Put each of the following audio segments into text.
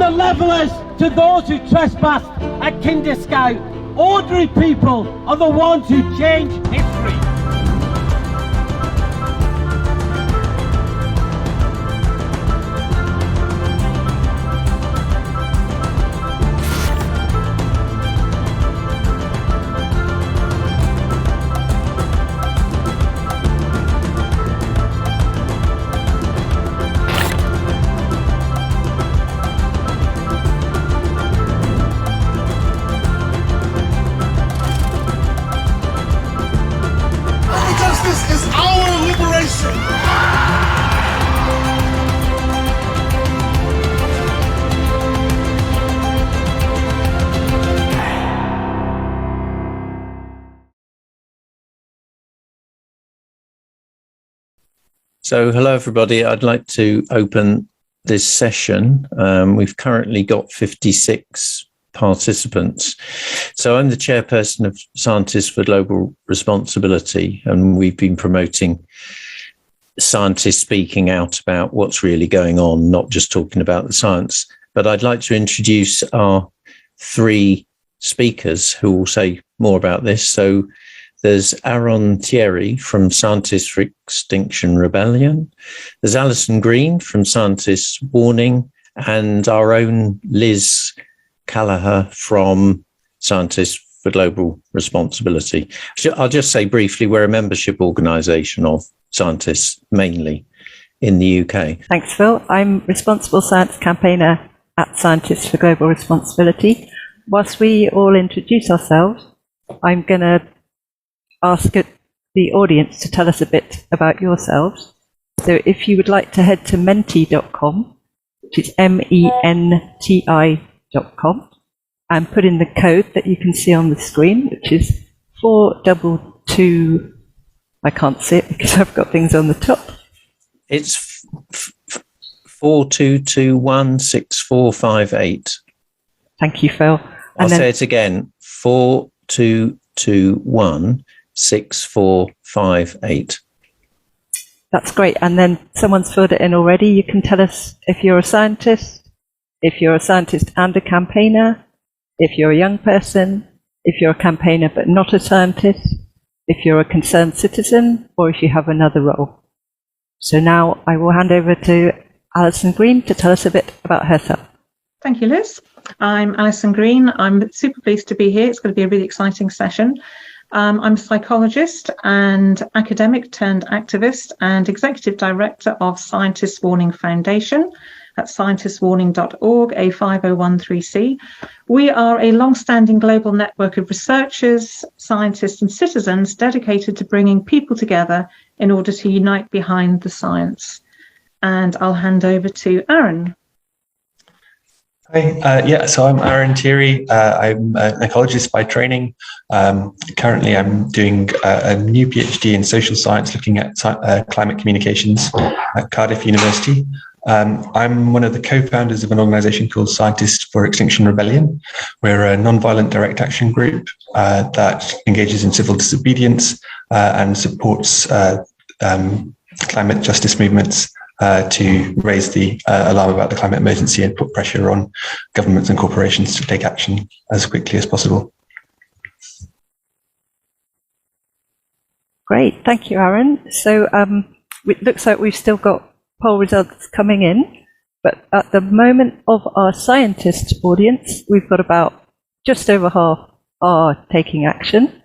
the levellers to those who trespassed at Kinderscout. Ordinary people are the ones who change history. So, hello everybody. I'd like to open this session. We've currently got 56 participants. So I'm the chairperson of Scientists for Global Responsibility, and we've been promoting scientists speaking out about what's really going on, not just talking about the science. But I'd like to introduce our three speakers who will say more about this. So there's Thierry from Scientists for Extinction Rebellion. There's Alison Green from Scientists Warning, and our own Liz Kalaugher from Scientists for Global Responsibility. I'll just say briefly, we're a membership organisation of scientists, mainly in the UK. Thanks, Phil. I'm Responsible Science Campaigner at Scientists for Global Responsibility. Whilst we all introduce ourselves, I'm going to ask the audience to tell us a bit about yourselves. So if you would like to head to menti.com, which is menti.com, and put in the code that you can see on the screen, which is 422. I can't see it because I've got things on the top. It's 42216458. Thank you, Phil. I'll say it again. 42216458. That's great. And then someone's filled it in already. You can tell us if you're a scientist and a campaigner, if you're a young person, if you're a campaigner but not a scientist, if you're a concerned citizen, or if you have another role. So now I will hand over to Alison Green to tell us a bit about herself. Thank you, Liz. I'm Alison Green. I'm super pleased to be here. It's going to be a really exciting session. I'm a psychologist and academic turned activist and executive director of Scientists Warning Foundation at scientistswarning.org, a 5013C. We are a long-standing global network of researchers, scientists and citizens dedicated to bringing people together in order to unite behind the science. And I'll hand over to Aaron. Hi, so I'm Thierry. I'm an ecologist by training. Currently, I'm doing a new PhD in social science looking at climate communications at Cardiff University. I'm one of the co-founders of an organisation called Scientists for Extinction Rebellion. We're a non-violent direct action group that engages in civil disobedience and supports climate justice movements to raise the alarm about the climate emergency and put pressure on governments and corporations to take action as quickly as possible. Great, thank you, Aaron. So it looks like we've still got poll results coming in, but at the moment of our scientist audience, we've got about just over half are taking action,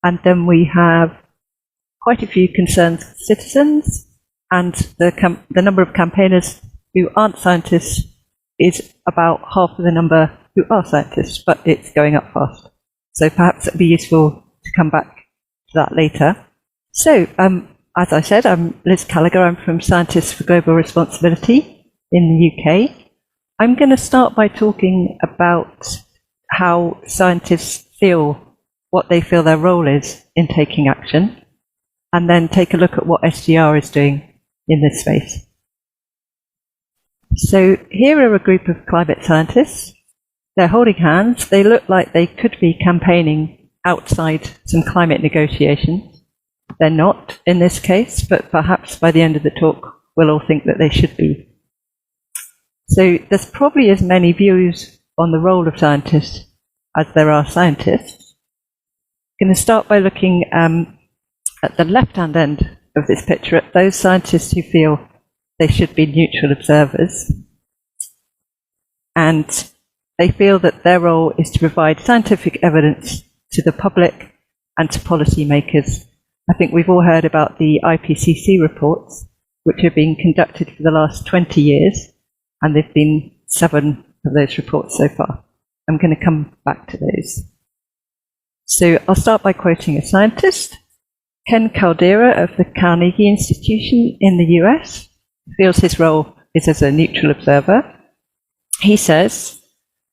and then we have quite a few concerned citizens, and the number of campaigners who aren't scientists is about half of the number who are scientists, but it's going up fast. So perhaps it'd be useful to come back to that later. So, as I said, I'm Liz Kalaugher. I'm from Scientists for Global Responsibility in the UK. I'm going to start by talking about how scientists feel, what they feel their role is in taking action, and then take a look at what SGR is doing in this space. So here are a group of climate scientists. They're holding hands. They look like they could be campaigning outside some climate negotiations. They're not in this case, but perhaps by the end of the talk, we'll all think that they should be. So there's probably as many views on the role of scientists as there are scientists. I'm going to start by looking at the left-hand end of this picture at those scientists who feel they should be neutral observers. And they feel that their role is to provide scientific evidence to the public and to policymakers. I think we've all heard about the IPCC reports, which have been conducted for the last 20 years, and there have been 7 of those reports so far. I'm going to come back to those. So I'll start by quoting a scientist. Ken Caldera of the Carnegie Institution in the US feels his role is as a neutral observer. He says,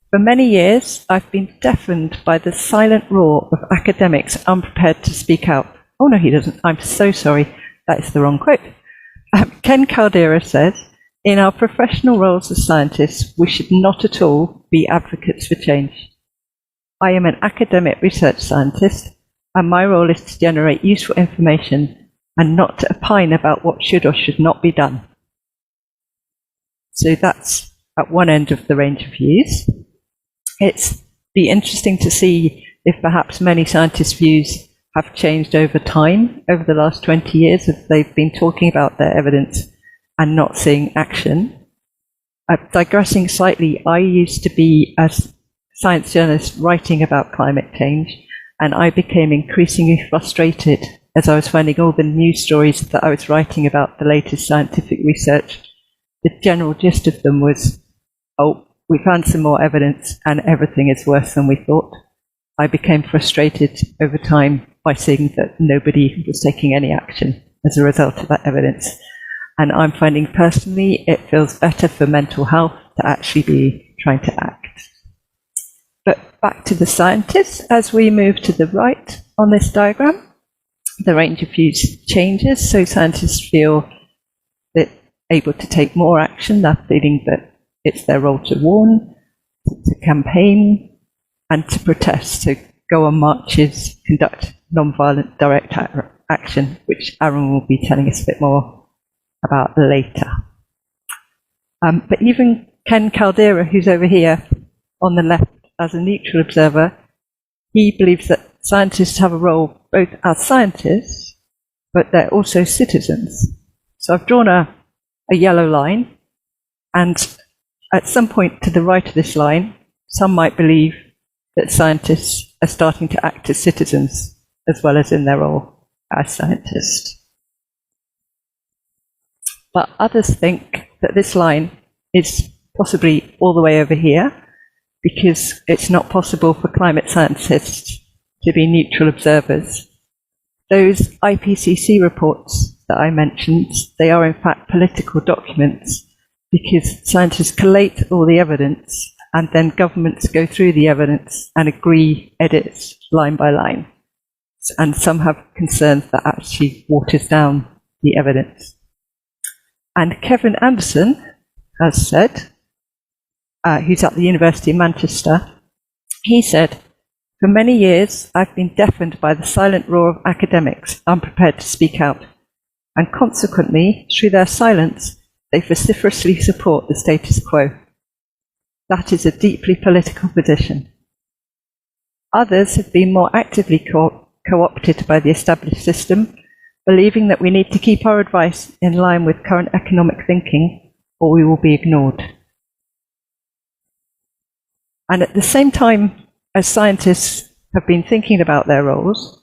"For many years, I've been deafened by the silent roar of academics unprepared to speak out." Oh, no, he doesn't. I'm so sorry. That is the wrong quote. Ken Caldera says, "In our professional roles as scientists, we should not at all be advocates for change. I am an academic research scientist, and my role is to generate useful information and not to opine about what should or should not be done." So that's at one end of the range of views. It's be interesting to see if perhaps many scientists' views have changed over time, over the last 20 years, if they've been talking about their evidence and not seeing action. Digressing slightly, I used to be a science journalist writing about climate change, and I became increasingly frustrated as I was finding all the news stories that I was writing about the latest scientific research. The general gist of them was, oh, we found some more evidence and everything is worse than we thought. I became frustrated over time by seeing that nobody was taking any action as a result of that evidence. And I'm finding personally it feels better for mental health to actually be trying to act. But back to the scientists, as we move to the right on this diagram, the range of views changes. So scientists feel that able to take more action. They're feeling that it's their role to warn, to campaign, and to protest, to go on marches, conduct non-violent direct action, which Aaron will be telling us a bit more about later. But even Ken Caldera, who's over here on the left as a neutral observer, he believes that scientists have a role both as scientists, but they're also citizens. So I've drawn a yellow line, and at some point to the right of this line, some might believe that scientists are starting to act as citizens as well as in their role as scientists. But others think that this line is possibly all the way over here, because it's not possible for climate scientists to be neutral observers. Those IPCC reports that I mentioned, they are in fact political documents, because scientists collate all the evidence and then governments go through the evidence and agree edits line by line. And some have concerns that actually waters down the evidence. And Kevin Anderson has said, who's at the University of Manchester, he said, "For many years, I've been deafened by the silent roar of academics unprepared to speak out, and consequently, through their silence, they vociferously support the status quo. That is a deeply political position. Others have been more actively co-opted by the established system, believing that we need to keep our advice in line with current economic thinking, or we will be ignored." And at the same time as scientists have been thinking about their roles,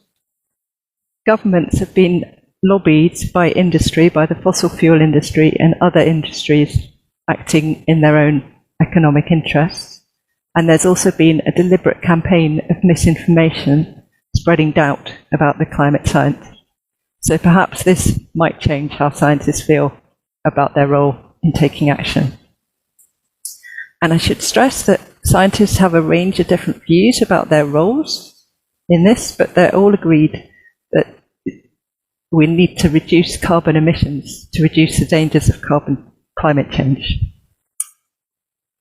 governments have been lobbied by industry, by the fossil fuel industry and other industries acting in their own economic interests. And there's also been a deliberate campaign of misinformation spreading doubt about the climate science. So perhaps this might change how scientists feel about their role in taking action. And I should stress that scientists have a range of different views about their roles in this, but they're all agreed that we need to reduce carbon emissions to reduce the dangers of climate change.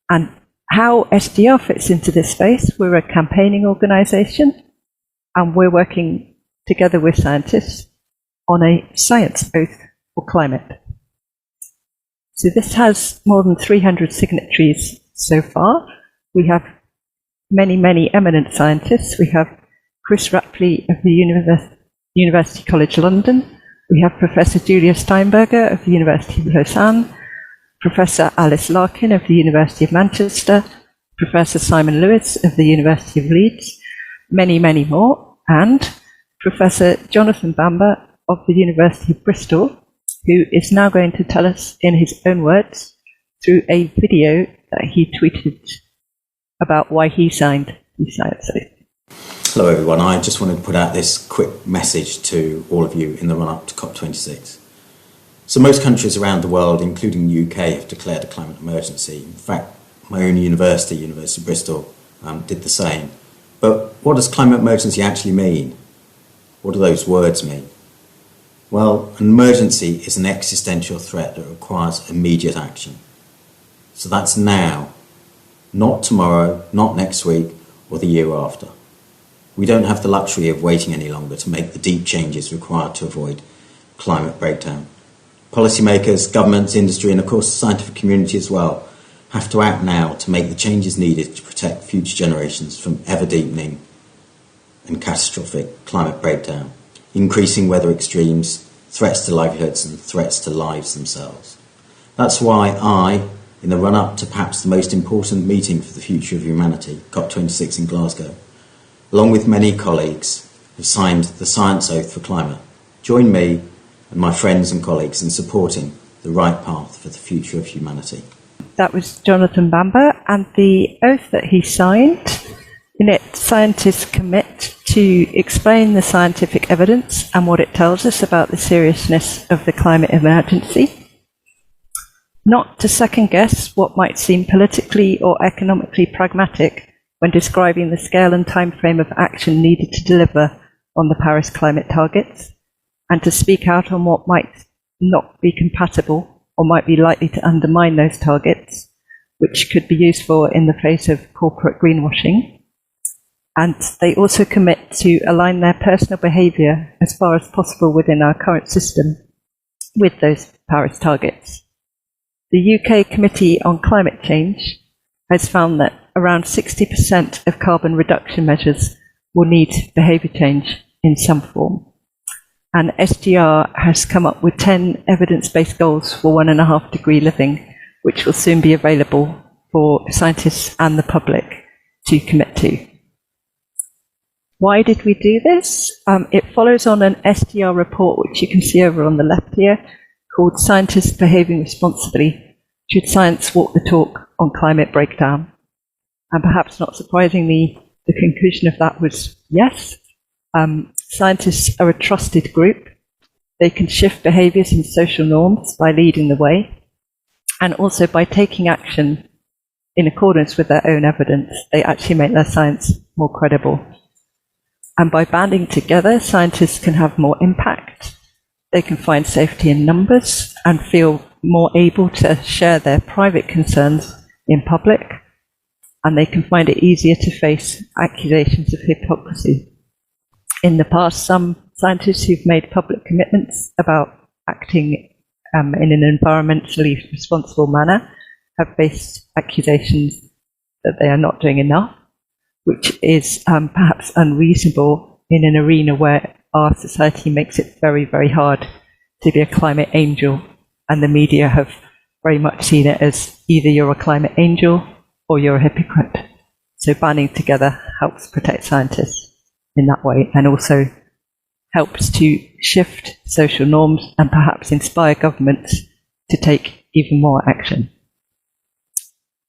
And how SDR fits into this space, we're a campaigning organisation, and we're working together with scientists on a science oath for climate. So this has more than 300 signatories so far. We have many, many eminent scientists. We have Chris Rapley of the University College London. We have Professor Julia Steinberger of the University of Lausanne, Professor Alice Larkin of the University of Manchester, Professor Simon Lewis of the University of Leeds, many, many more, and Professor Jonathan Bamber of the University of Bristol, who is now going to tell us in his own words through a video that he tweeted about why he signed the science oath. Hello everyone, I just wanted to put out this quick message to all of you in the run-up to COP26. So most countries around the world, including the UK, have declared a climate emergency. In fact, my own university, University of Bristol, did the same. But what does climate emergency actually mean? What do those words mean? Well, an emergency is an existential threat that requires immediate action. So that's now, not tomorrow, not next week, or the year after. We don't have the luxury of waiting any longer to make the deep changes required to avoid climate breakdown. Policymakers, governments, industry, and of course the scientific community as well have to act now to make the changes needed to protect future generations from ever-deepening and catastrophic climate breakdown, increasing weather extremes, threats to livelihoods and threats to lives themselves. That's why I, in the run-up to perhaps the most important meeting for the future of humanity, COP26 in Glasgow, along with many colleagues, have signed the Science Oath for Climate. Join me and my friends and colleagues in supporting the right path for the future of humanity. That was Jonathan Bamber, and the oath that he signed, in it, scientists commit to explain the scientific evidence and what it tells us about the seriousness of the climate emergency, not to second guess what might seem politically or economically pragmatic when describing the scale and timeframe of action needed to deliver on the Paris climate targets, and to speak out on what might not be compatible or might be likely to undermine those targets, which could be useful in the face of corporate greenwashing. And they also commit to align their personal behaviour as far as possible within our current system with those Paris targets. The UK Committee on Climate Change has found that around 60% of carbon reduction measures will need behaviour change in some form. And SGR has come up with 10 evidence-based goals for 1.5 degree living, which will soon be available for scientists and the public to commit to. Why did we do this? It follows on an SGR report, which you can see over on the left here, called Scientists Behaving Responsibly. Should Science Walk the Talk on Climate Breakdown? And perhaps not surprisingly, the conclusion of that was yes. Scientists are a trusted group. They can shift behaviours and social norms by leading the way, and also by taking action in accordance with their own evidence. They actually make their science more credible. And by banding together, scientists can have more impact. They can find safety in numbers and feel more able to share their private concerns in public. And they can find it easier to face accusations of hypocrisy. In the past, some scientists who've made public commitments about acting in an environmentally responsible manner have faced accusations that they are not doing enough, which is perhaps unreasonable in an arena where our society makes it very, very hard to be a climate angel, and the media have very much seen it as either you're a climate angel or you're a hypocrite. So banding together helps protect scientists in that way, and also helps to shift social norms and perhaps inspire governments to take even more action.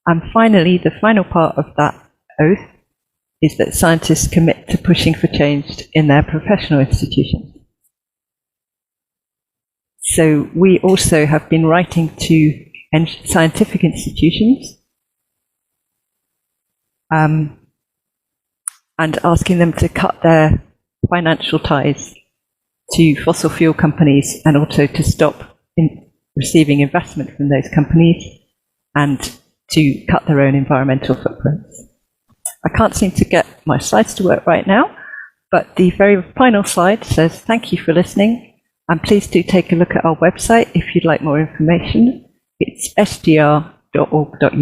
And finally, the final part of that oath is that scientists commit to pushing for change in their professional institutions. So we also have been writing to scientific institutions and asking them to cut their financial ties to fossil fuel companies, and also to stop receiving investment from those companies, and to cut their own environmental footprints. I can't seem to get my slides to work right now, but the very final slide says, thank you for listening, and please do take a look at our website if you'd like more information. It's sdr.org.uk.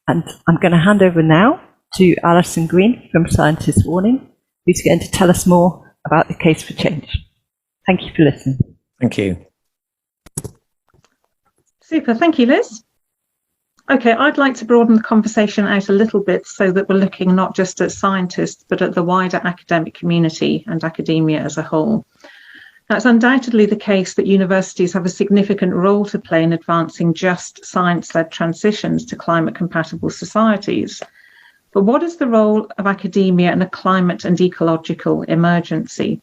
And I'm going to hand over now to Alison Green from Scientists Warning, who's going to tell us more about the case for change. Thank you for listening. Thank you. Super, thank you, Liz. Okay, I'd like to broaden the conversation out a little bit so that we're looking not just at scientists, but at the wider academic community and academia as a whole. Now, it's undoubtedly the case that universities have a significant role to play in advancing just science-led transitions to climate-compatible societies. But what is the role of academia in a climate and ecological emergency?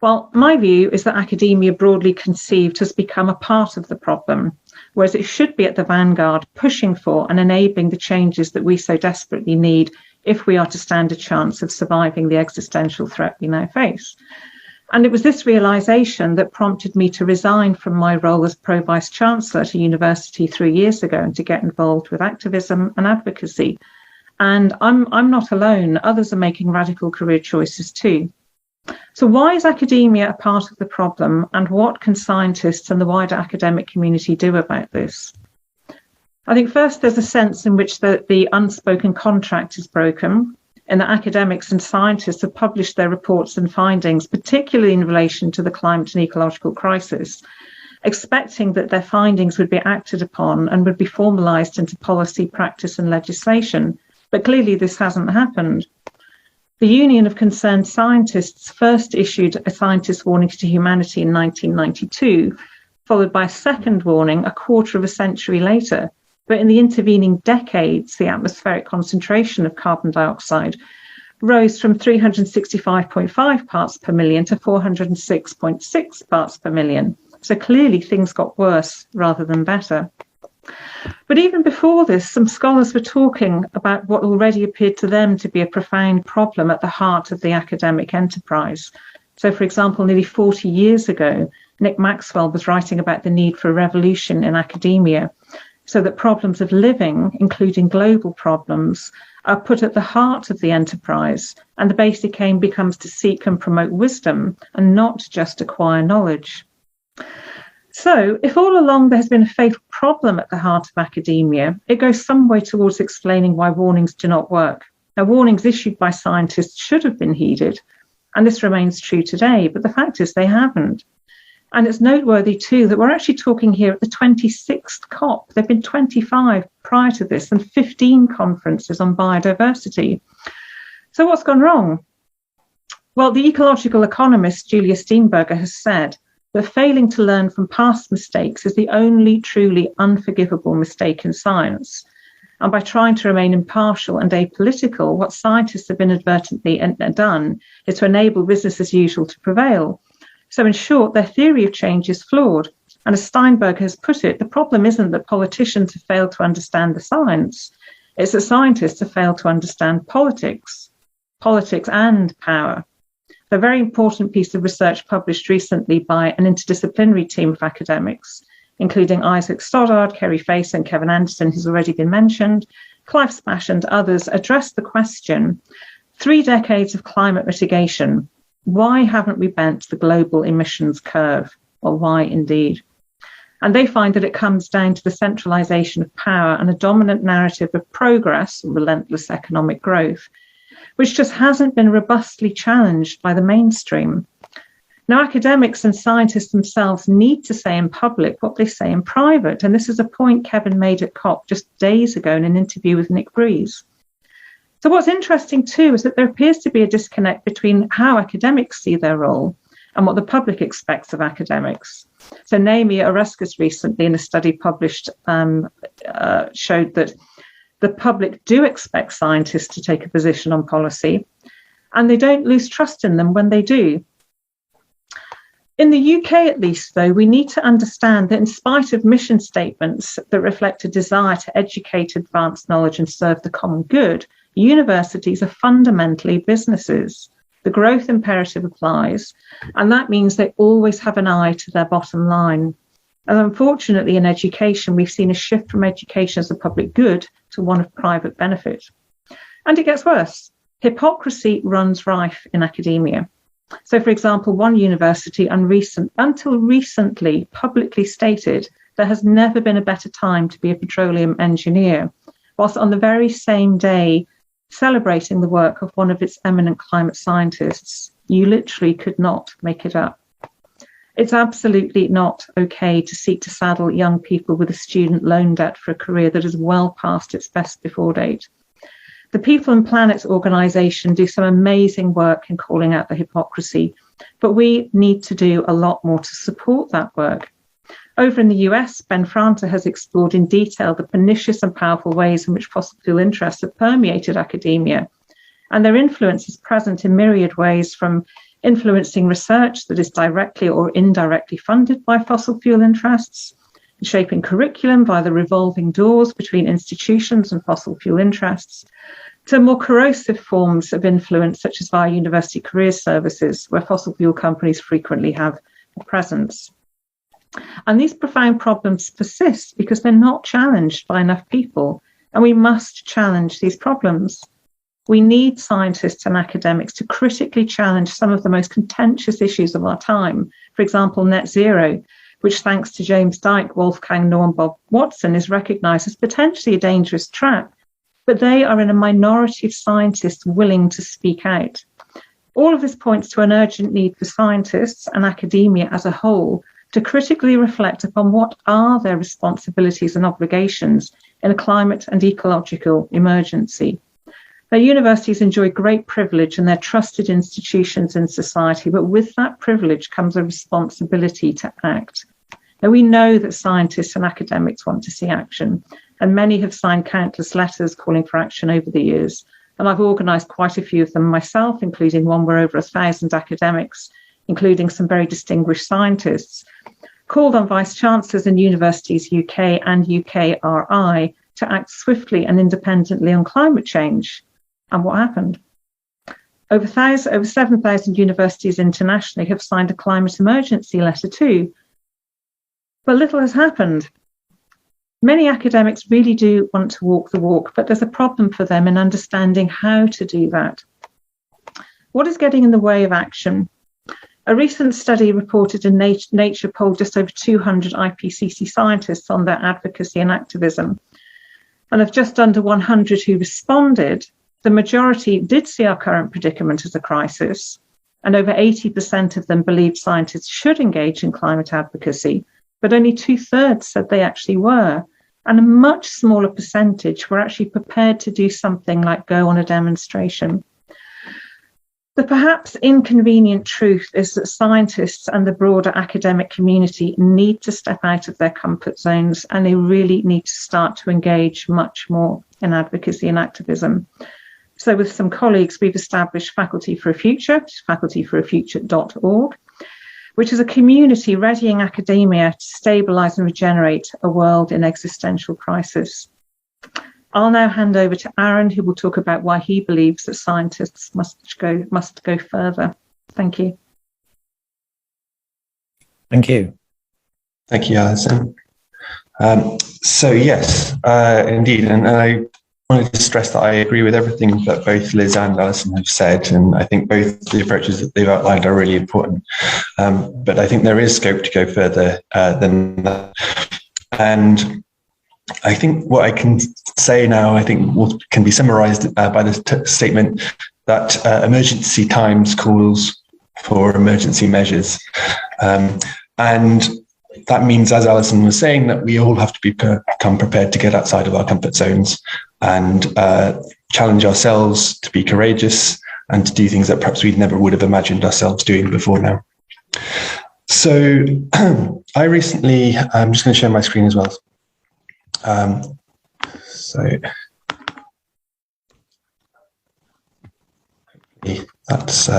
Well, my view is that academia, broadly conceived, has become a part of the problem, whereas it should be at the vanguard, pushing for and enabling the changes that we so desperately need if we are to stand a chance of surviving the existential threat we now face. And it was this realisation that prompted me to resign from my role as Pro-Vice-Chancellor at a university 3 years ago and to get involved with activism and advocacy. And I'm not alone. Others are making radical career choices too. So why is academia a part of the problem, and what can scientists and the wider academic community do about this? I think first there's a sense in which the unspoken contract is broken, and that academics and scientists have published their reports and findings, particularly in relation to the climate and ecological crisis, expecting that their findings would be acted upon and would be formalised into policy, practice and legislation. But clearly this hasn't happened. The Union of Concerned Scientists first issued a scientist warning to humanity in 1992, followed by a second warning a quarter of a century later. But in the intervening decades, the atmospheric concentration of carbon dioxide rose from 365.5 parts per million to 406.6 parts per million. So clearly things got worse rather than better. But even before this, some scholars were talking about what already appeared to them to be a profound problem at the heart of the academic enterprise. So, for example, nearly 40 years ago, Nick Maxwell was writing about the need for a revolution in academia, so that problems of living, including global problems, are put at the heart of the enterprise, and the basic aim becomes to seek and promote wisdom and not just acquire knowledge. So, if all along there has been a fatal problem at the heart of academia, it goes some way towards explaining why warnings do not work. Now, warnings issued by scientists should have been heeded, and this remains true today, but the fact is they haven't. And it's noteworthy too that we're actually talking here at the 26th COP. There have been 25 prior to this and 15 conferences on biodiversity. So what's gone wrong? Well, the ecological economist Julia Steenberger has said that failing to learn from past mistakes is the only truly unforgivable mistake in science. And by trying to remain impartial and apolitical, what scientists have inadvertently done is to enable business as usual to prevail. So in short, their theory of change is flawed. And as Steinberg has put it, the problem isn't that politicians have failed to understand the science. It's that scientists have failed to understand politics and power. A very important piece of research published recently by an interdisciplinary team of academics, including Isaac Stoddard, Kerry Face and Kevin Anderson, who's already been mentioned, Clive Spash and others, addressed the question, 3 decades of climate mitigation, why haven't we bent the global emissions curve? Or why indeed? And they find that it comes down to the centralisation of power and a dominant narrative of progress, relentless economic growth, which just hasn't been robustly challenged by the mainstream. Now, academics and scientists themselves need to say in public what they say in private. And this is a point Kevin made at COP just days ago in an interview with Nick Breeze. So what's interesting too is that there appears to be a disconnect between how academics see their role and what the public expects of academics. So Naomi Oreskes recently in a study published showed that the public do expect scientists to take a position on policy, and they don't lose trust in them when they do. In the UK, at least, though, we need to understand that in spite of mission statements that reflect a desire to educate, advance knowledge and serve the common good, universities are fundamentally businesses. The growth imperative applies, and that means they always have an eye to their bottom line. And unfortunately, in education, we've seen a shift from education as a public good to one of private benefit. And it gets worse. Hypocrisy runs rife in academia. So, for example, one university until recently publicly stated there has never been a better time to be a petroleum engineer, whilst on the very same day celebrating the work of one of its eminent climate scientists. You literally could not make it up. It's absolutely not okay to seek to saddle young people with a student loan debt for a career that is well past its best before date. The People and Planets organisation do some amazing work in calling out the hypocrisy, but we need to do a lot more to support that work. Over in the US, Ben Franta has explored in detail the pernicious and powerful ways in which fossil fuel interests have permeated academia, and their influence is present in myriad ways, from influencing research that is directly or indirectly funded by fossil fuel interests, shaping curriculum via the revolving doors between institutions and fossil fuel interests, to more corrosive forms of influence, such as via university career services, where fossil fuel companies frequently have a presence. And these profound problems persist because they're not challenged by enough people, and we must challenge these problems. We need scientists and academics to critically challenge some of the most contentious issues of our time. For example, net zero, which thanks to James Dyke, Wolfgang Noah and Bob Watson is recognised as potentially a dangerous trap, but they are in a minority of scientists willing to speak out. All of this points to an urgent need for scientists and academia as a whole to critically reflect upon what are their responsibilities and obligations in a climate and ecological emergency. Their universities enjoy great privilege and they're trusted institutions in society, but with that privilege comes a responsibility to act. Now, we know that scientists and academics want to see action, and many have signed countless letters calling for action over the years. And I've organised quite a few of them myself, including one where over 1,000 academics, including some very distinguished scientists, called on Vice-Chancellors and Universities UK and UKRI to act swiftly and independently on climate change. And what happened? Over 7,000 universities internationally have signed a climate emergency letter too. But little has happened. Many academics really do want to walk the walk, but there's a problem for them in understanding how to do that. What is getting in the way of action? A recent study reported in Nature polled just over 200 IPCC scientists on their advocacy and activism. And of just under 100 who responded, the majority did see our current predicament as a crisis, and over 80% of them believed scientists should engage in climate advocacy, but only 2/3 said they actually were. And a much smaller percentage were actually prepared to do something like go on a demonstration. The perhaps inconvenient truth is that scientists and the broader academic community need to step out of their comfort zones, and they really need to start to engage much more in advocacy and activism. So with some colleagues, we've established Faculty for a Future, facultyforafuture.org, which is a community readying academia to stabilise and regenerate a world in existential crisis. I'll now hand over to Aaron, who will talk about why he believes that scientists must go further. Thank you. Thank you. Thank you, Alison. So yes, indeed, and I wanted to stress that I agree with everything that both Liz and Alison have said, and I think both the approaches that they've outlined are really important. But I think there is scope to go further than that. And I think what I can say now, I think can be summarised by the statement that emergency times calls for emergency measures. And that means, as Alison was saying, that we all have to become prepared to get outside of our comfort zones and challenge ourselves to be courageous and to do things that perhaps we never would have imagined ourselves doing before now. So I recently, I'm just going to share my screen as well. So hopefully that's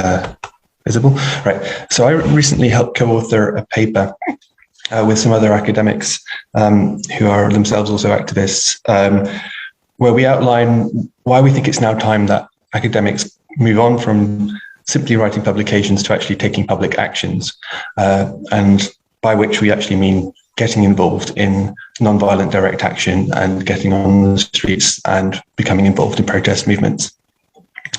visible. Right. So I recently helped co-author a paper with some other academics who are themselves also activists, where we outline why we think it's now time that academics move on from simply writing publications to actually taking public actions, and by which we actually mean getting involved in non-violent direct action and getting on the streets and becoming involved in protest movements.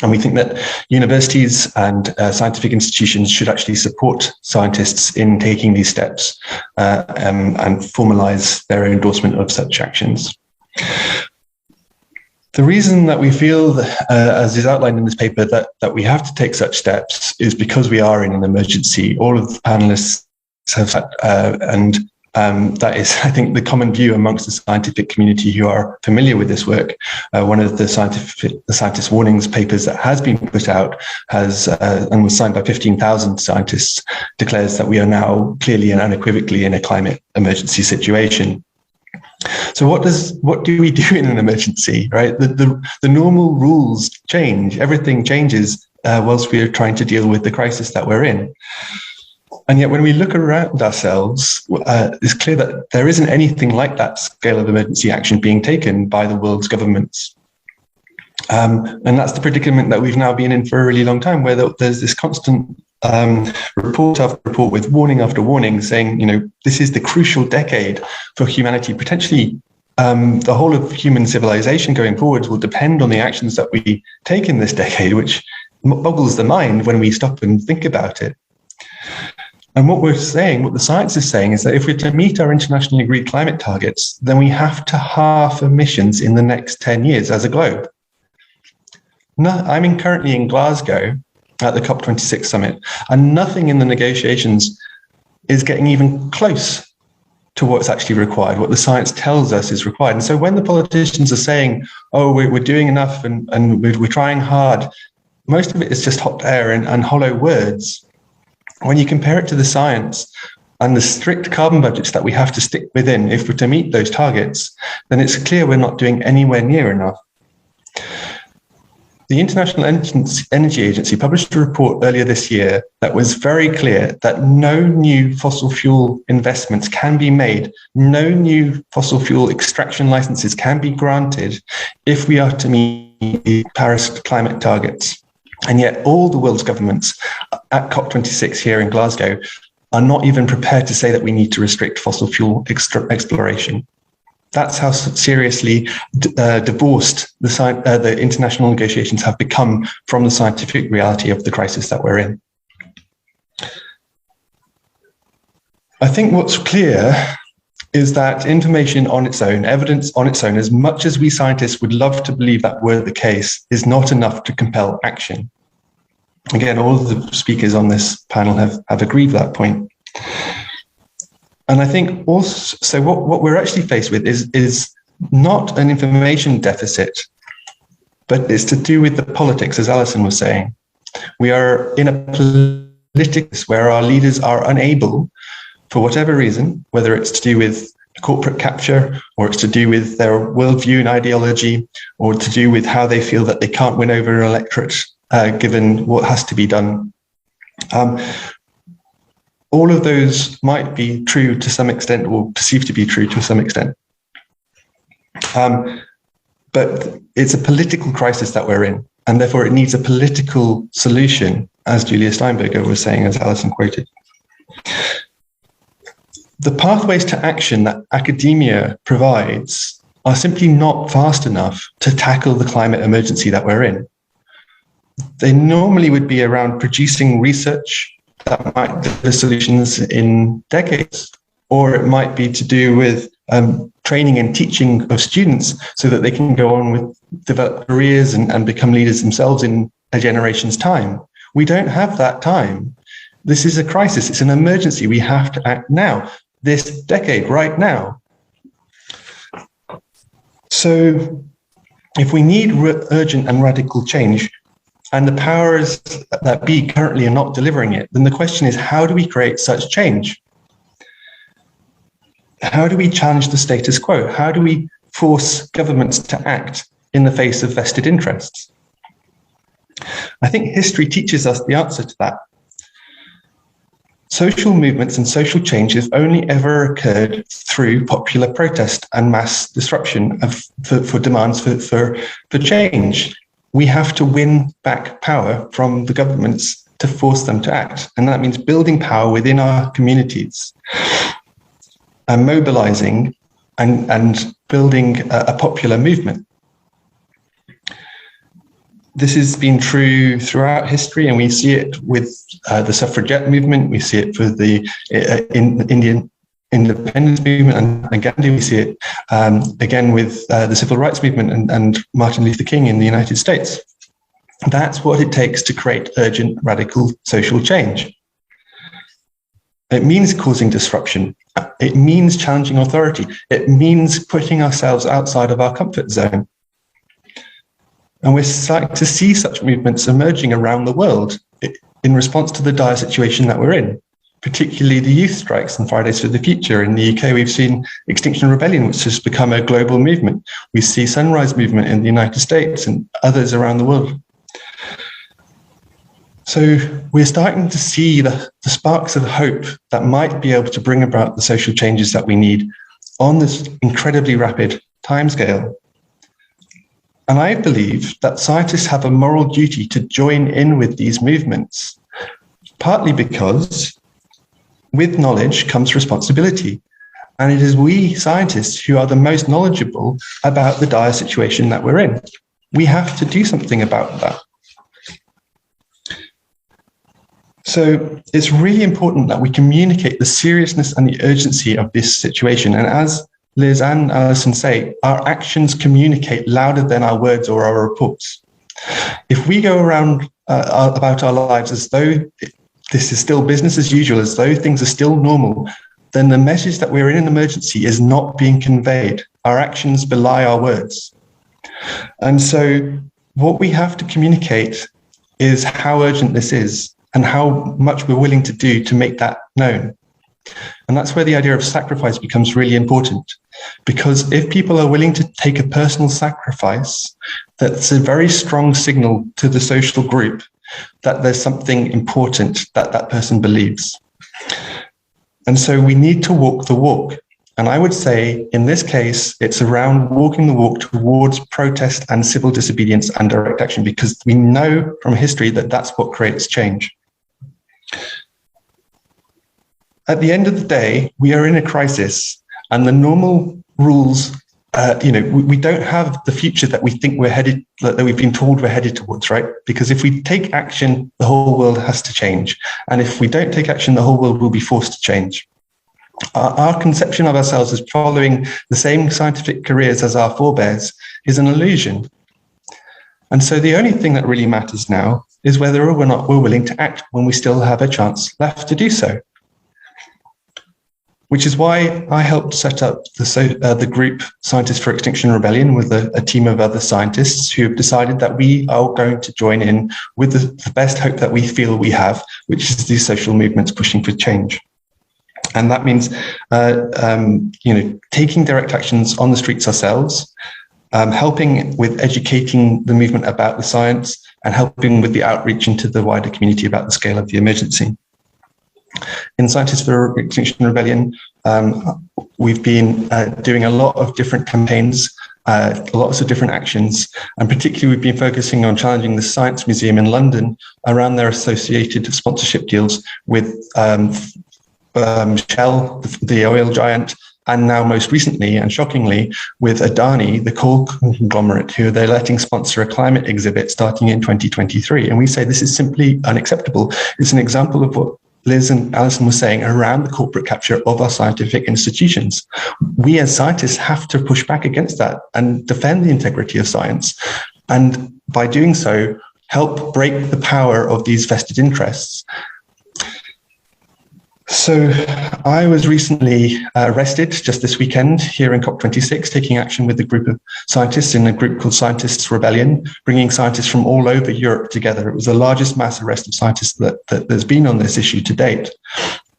And we think that universities and scientific institutions should actually support scientists in taking these steps and formalise their endorsement of such actions. The reason that we feel, as is outlined in this paper, that we have to take such steps is because we are in an emergency. All of the panelists have that is, I think, the common view amongst the scientific community who are familiar with this work. One of the scientist warnings papers that has been put out and was signed by 15,000 scientists declares that we are now clearly and unequivocally in a climate emergency situation. So what do we do in an emergency, right? The normal rules change. Everything changes whilst we are trying to deal with the crisis that we're in. And yet when we look around ourselves, it's clear that there isn't anything like that scale of emergency action being taken by the world's governments. And that's the predicament that we've now been in for a really long time, where there's this constant report after report with warning after warning saying, this is the crucial decade for humanity. Potentially, the whole of human civilization going forwards will depend on the actions that we take in this decade, which boggles the mind when we stop and think about it. And what we're saying, what the science is saying, is that if we're to meet our internationally agreed climate targets, then we have to halve emissions in the next 10 years as a globe. Now, I'm currently in Glasgow at the COP26 summit, and nothing in the negotiations is getting even close to what's actually required, what the science tells us is required. And so when the politicians are saying, oh, we're doing enough and we're trying hard, most of it is just hot air and hollow words. When you compare it to the science and the strict carbon budgets that we have to stick within if we're to meet those targets, then it's clear we're not doing anywhere near enough. The International Energy Agency published a report earlier this year that was very clear that no new fossil fuel investments can be made, no new fossil fuel extraction licenses can be granted if we are to meet the Paris climate targets. And yet all the world's governments at COP26 here in Glasgow are not even prepared to say that we need to restrict fossil fuel exploration. That's how seriously divorced the international negotiations have become from the scientific reality of the crisis that we're in. I think what's clear is that information on its own, evidence on its own, as much as we scientists would love to believe that were the case, is not enough to compel action. Again, all of the speakers on this panel have agreed with that point. And I think also, so what we're actually faced with is not an information deficit, but it's to do with the politics, as Alison was saying. We are in a politics where our leaders are unable, for whatever reason, whether it's to do with corporate capture, or it's to do with their worldview and ideology, or to do with how they feel that they can't win over an electorate, given what has to be done. All of those might be true to some extent, or perceived to be true to some extent. But it's a political crisis that we're in, and therefore it needs a political solution, as Julia Steinberger was saying, as Alison quoted. The pathways to action that academia provides are simply not fast enough to tackle the climate emergency that we're in. They normally would be around producing research that might deliver solutions in decades, or it might be to do with training and teaching of students so that they can go on with develop careers and become leaders themselves in a generation's time. We don't have that time. This is a crisis. It's an emergency. We have to act now, this decade, right now. So if we need urgent and radical change, and the powers that be currently are not delivering it, then the question is, how do we create such change? How do we challenge the status quo? How do we force governments to act in the face of vested interests? I think history teaches us the answer to that. Social movements and social change have only ever occurred through popular protest and mass disruption for demands for change. We have to win back power from the governments to force them to act. And that means building power within our communities and mobilizing and building a popular movement. this has been true throughout history, and we see it with the suffragette movement. We see it for the Indian independence movement and Gandhi. We see it again with the civil rights movement and Martin Luther King in the United States. That's what it takes to create urgent, radical social change. It means causing disruption. It means challenging authority. It means putting ourselves outside of our comfort zone. And we're starting to see such movements emerging around the world in response to the dire situation that we're in, particularly the youth strikes and Fridays for the Future. In the UK, we've seen Extinction Rebellion, which has become a global movement. We see Sunrise Movement in the United States and others around the world. So we're starting to see the sparks of hope that might be able to bring about the social changes that we need on this incredibly rapid timescale. And I believe that scientists have a moral duty to join in with these movements, partly because with knowledge comes responsibility. And it is we scientists who are the most knowledgeable about the dire situation that we're in. We have to do something about that. So it's really important that we communicate the seriousness and the urgency of this situation. And as Liz and Alison say, our actions communicate louder than our words or our reports. If we go around about our lives as though this is still business as usual, as though things are still normal, then the message that we're in an emergency is not being conveyed. Our actions belie our words. And so what we have to communicate is how urgent this is and how much we're willing to do to make that known. And that's where the idea of sacrifice becomes really important. Because if people are willing to take a personal sacrifice, that's a very strong signal to the social group that there's something important that that person believes. And so we need to walk the walk. And I would say, in this case, it's around walking the walk towards protest and civil disobedience and direct action, because we know from history that that's what creates change. At the end of the day, we are in a crisis, and the normal rules, we don't have the future that we think we're headed, that we've been told we're headed towards, right? Because if we take action, the whole world has to change. And if we don't take action, the whole world will be forced to change. Our conception of ourselves as following the same scientific careers as our forebears is an illusion. And so the only thing that really matters now is whether or not we're willing to act when we still have a chance left to do so. Which is why I helped set up the group Scientists for Extinction Rebellion with a team of other scientists who have decided that we are going to join in with the best hope that we feel we have, which is these social movements pushing for change. And that means, taking direct actions on the streets ourselves, helping with educating the movement about the science, and helping with the outreach into the wider community about the scale of the emergency. In Scientists for Extinction Rebellion, we've been doing a lot of different campaigns, lots of different actions, and particularly we've been focusing on challenging the Science Museum in London around their associated sponsorship deals with Shell, the oil giant, and now most recently and shockingly with Adani, the coal conglomerate, who they're letting sponsor a climate exhibit starting in 2023. And we say this is simply unacceptable. It's an example of what Liz and Alison were saying around the corporate capture of our scientific institutions. We as scientists have to push back against that and defend the integrity of science. And by doing so, help break the power of these vested interests. So I was recently arrested just this weekend here in COP26, taking action with a group of scientists in a group called Scientists Rebellion, bringing scientists from all over Europe together. It was the largest mass arrest of scientists that there's been on this issue to date.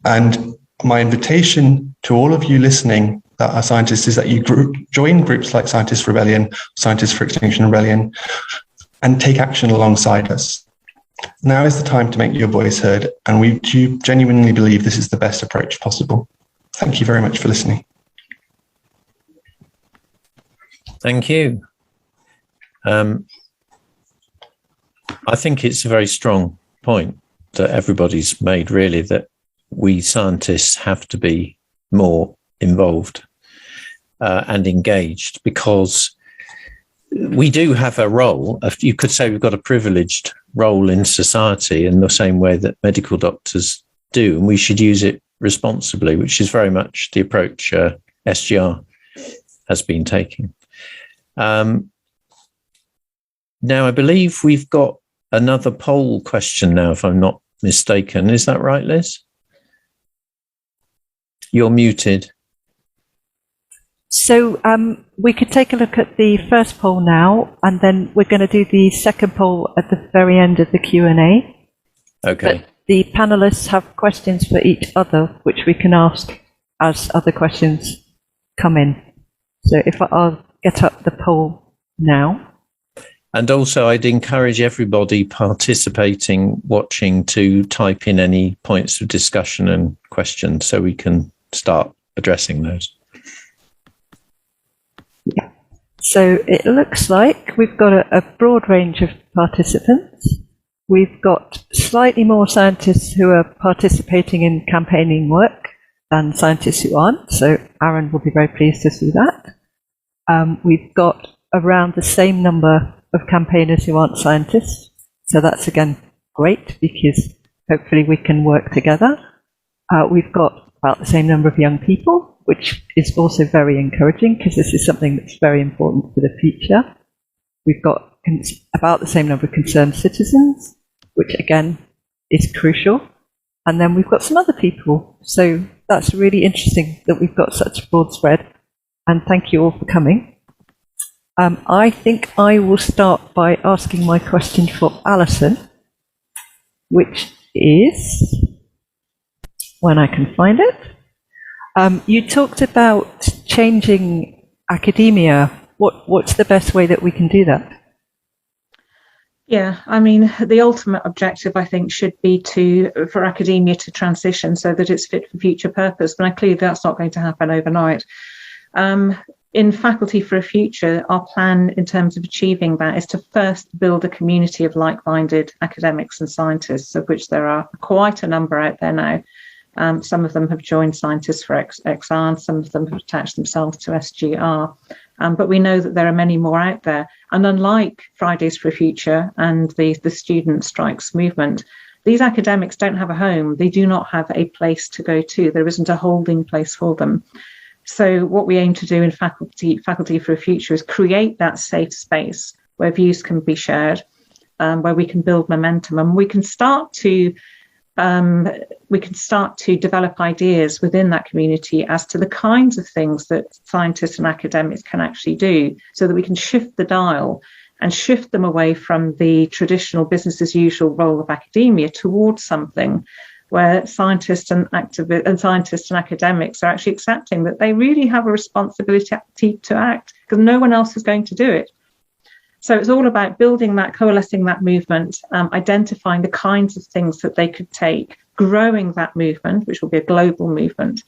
And my invitation to all of you listening that are scientists is that you join groups like Scientists Rebellion, Scientists for Extinction Rebellion, and take action alongside us. Now is the time to make your voice heard, and we do genuinely believe this is the best approach possible. Thank you very much for listening. Thank you. I think it's a very strong point that everybody's made, really, that we scientists have to be more involved and engaged, because we do have a role. You could say we've got a privileged role in society in the same way that medical doctors do, and we should use it responsibly, which is very much the approach SGR has been taking. Now, I believe we've got another poll question now, if I'm not mistaken. Is that right, Liz? You're muted. So we could take a look at the first poll now, and then we're going to do the second poll at the very end of the Q&A. Okay. But the panelists have questions for each other, which we can ask as other questions come in. So if I'll get up the poll now. And also, I'd encourage everybody participating, watching, to type in any points of discussion and questions so we can start addressing those. Yeah. So it looks like we've got a broad range of participants. We've got slightly more scientists who are participating in campaigning work than scientists who aren't. So Aaron will be very pleased to see that. We've got around the same number of campaigners who aren't scientists. So that's, again, great, because hopefully we can work together. We've got about the same number of young people, which is also very encouraging, because this is something that's very important for the future. We've got about the same number of concerned citizens, which, again, is crucial. And then we've got some other people. So that's really interesting that we've got such a broad spread. And thank you all for coming. I think I will start by asking my question for Alison, which is, when I can find it, you talked about changing academia. What's the best way that we can do that? Yeah, I mean, the ultimate objective, I think, should be for academia to transition so that it's fit for future purpose. But clearly that's not going to happen overnight. In Faculty for a Future, our plan in terms of achieving that is to first build a community of like-minded academics and scientists, of which there are quite a number out there now. Some of them have joined Scientists for XR, some of them have attached themselves to SGR. But we know that there are many more out there. And unlike Fridays for a Future and the student strikes movement, these academics don't have a home. They do not have a place to go to. There isn't a holding place for them. So what we aim to do in Faculty for a Future is create that safe space where views can be shared, where we can build momentum, and we can start to develop ideas within that community as to the kinds of things that scientists and academics can actually do, so that we can shift the dial and shift them away from the traditional business as usual role of academia towards something where scientists and academics are actually accepting that they really have a responsibility to act, because no one else is going to do it. So it's all about building that, coalescing that movement, identifying the kinds of things that they could take, growing that movement, which will be a global movement.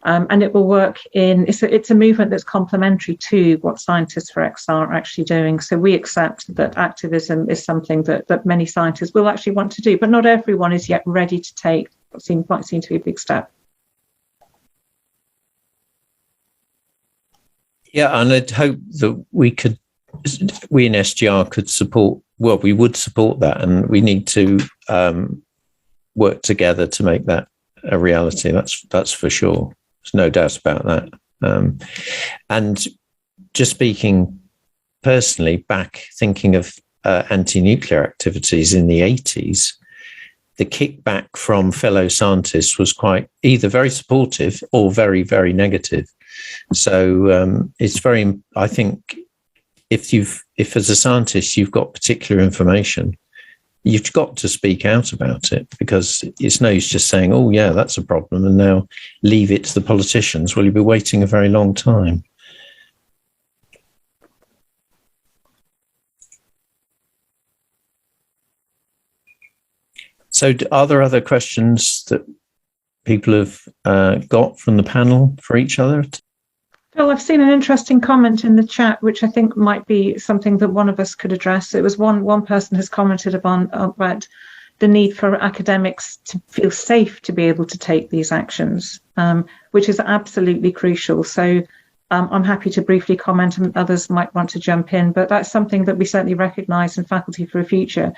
And it will work it's a movement that's complementary to what Scientists for XR are actually doing. So we accept that activism is something that many scientists will actually want to do, but not everyone is yet ready to take what might seem to be a big step. Yeah, and I'd hope that we in SGR could support, well, we would support that, and we need to work together to make that a reality. That's for sure. There's no doubt about that. And just speaking personally, back thinking of anti-nuclear activities in the 80s, the kickback from fellow scientists was quite either very supportive or very, very negative. So it's very, I think, if as a scientist you've got particular information, you've got to speak out about it, because it's no use just saying, oh yeah, that's a problem, and now leave it to the politicians. Well, you'll be waiting a very long time. So are there other questions that people have got from the panel for each other? Phil, I've seen an interesting comment in the chat, which I think might be something that one of us could address. It was one person has commented about the need for academics to feel safe to be able to take these actions, which is absolutely crucial. So I'm happy to briefly comment, and others might want to jump in, but that's something that we certainly recognise in Faculty for a Future.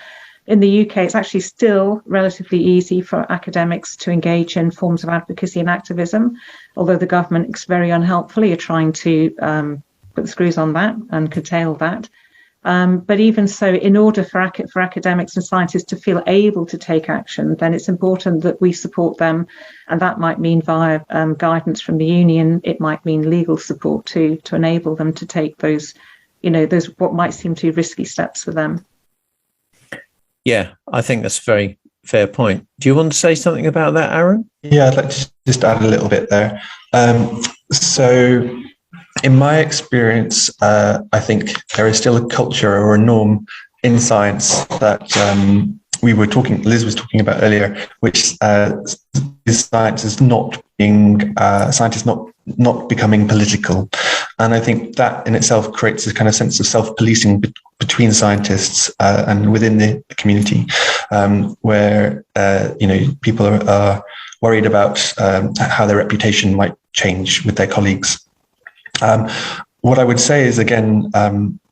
In the UK, it's actually still relatively easy for academics to engage in forms of advocacy and activism, although the government very unhelpfully are trying to put the screws on that and curtail that. But even so, in order for academics and scientists to feel able to take action, then it's important that we support them. And that might mean via guidance from the union. It might mean legal support to enable them to take those what might seem to be risky steps for them. Yeah, I think that's a very fair point. Do you want to say something about that, Aaron? Yeah, I'd like to just add a little bit there. So in my experience, I think there is still a culture or a norm in science that Liz was talking about earlier, which is science is not being, scientists not becoming political. And I think that in itself creates a kind of sense of self-policing between scientists and within the community, where people are worried about how their reputation might change with their colleagues. What I would say is, again,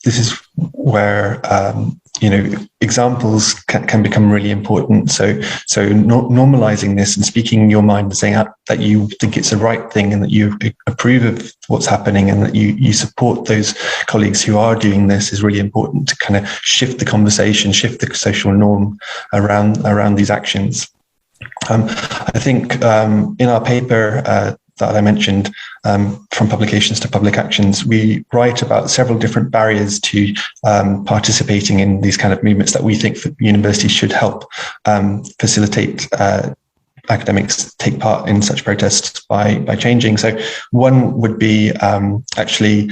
this is where examples can become really important. So normalizing this and speaking your mind and saying that you think it's the right thing and that you approve of what's happening and that you support those colleagues who are doing this is really important to kind of shift the conversation, shift the social norm around these actions. I think in our paper that I mentioned, from publications to public actions, we write about several different barriers to participating in these kind of movements that we think universities should help facilitate academics take part in such protests by changing. So one would be actually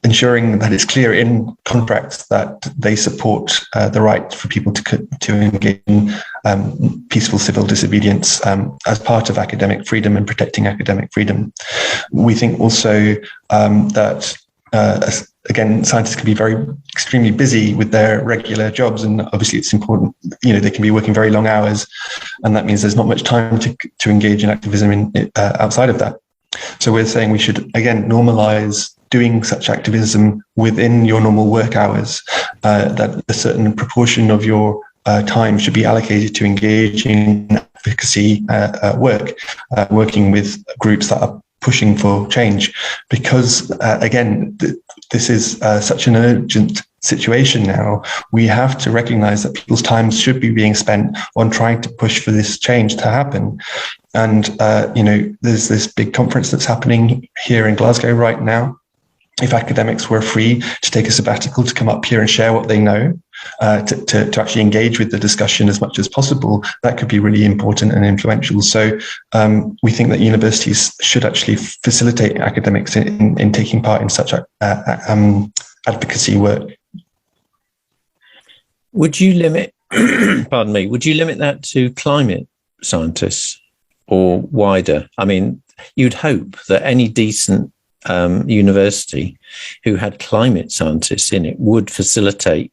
ensuring that it's clear in contracts that they support the right for people to engage in peaceful civil disobedience as part of academic freedom and protecting academic freedom. We think also that again, scientists can be extremely busy with their regular jobs, and obviously it's important, they can be working very long hours, and that means there's not much time to engage in activism outside of that. So we're saying we should, again, normalize doing such activism within your normal work hours, that a certain proportion of your time should be allocated to engaging in advocacy work, working with groups that are pushing for change, because again, this is such an urgent situation now. We have to recognize that people's time should be being spent on trying to push for this change to happen. And, there's this big conference that's happening here in Glasgow right now. If academics were free to take a sabbatical to come up here and share what they know, to actually engage with the discussion as much as possible, that could be really important and influential. So we think that universities should actually facilitate academics in taking part in such advocacy work. Would you limit, would you limit that to climate scientists or wider? I mean, you'd hope that any decent university who had climate scientists in it would facilitate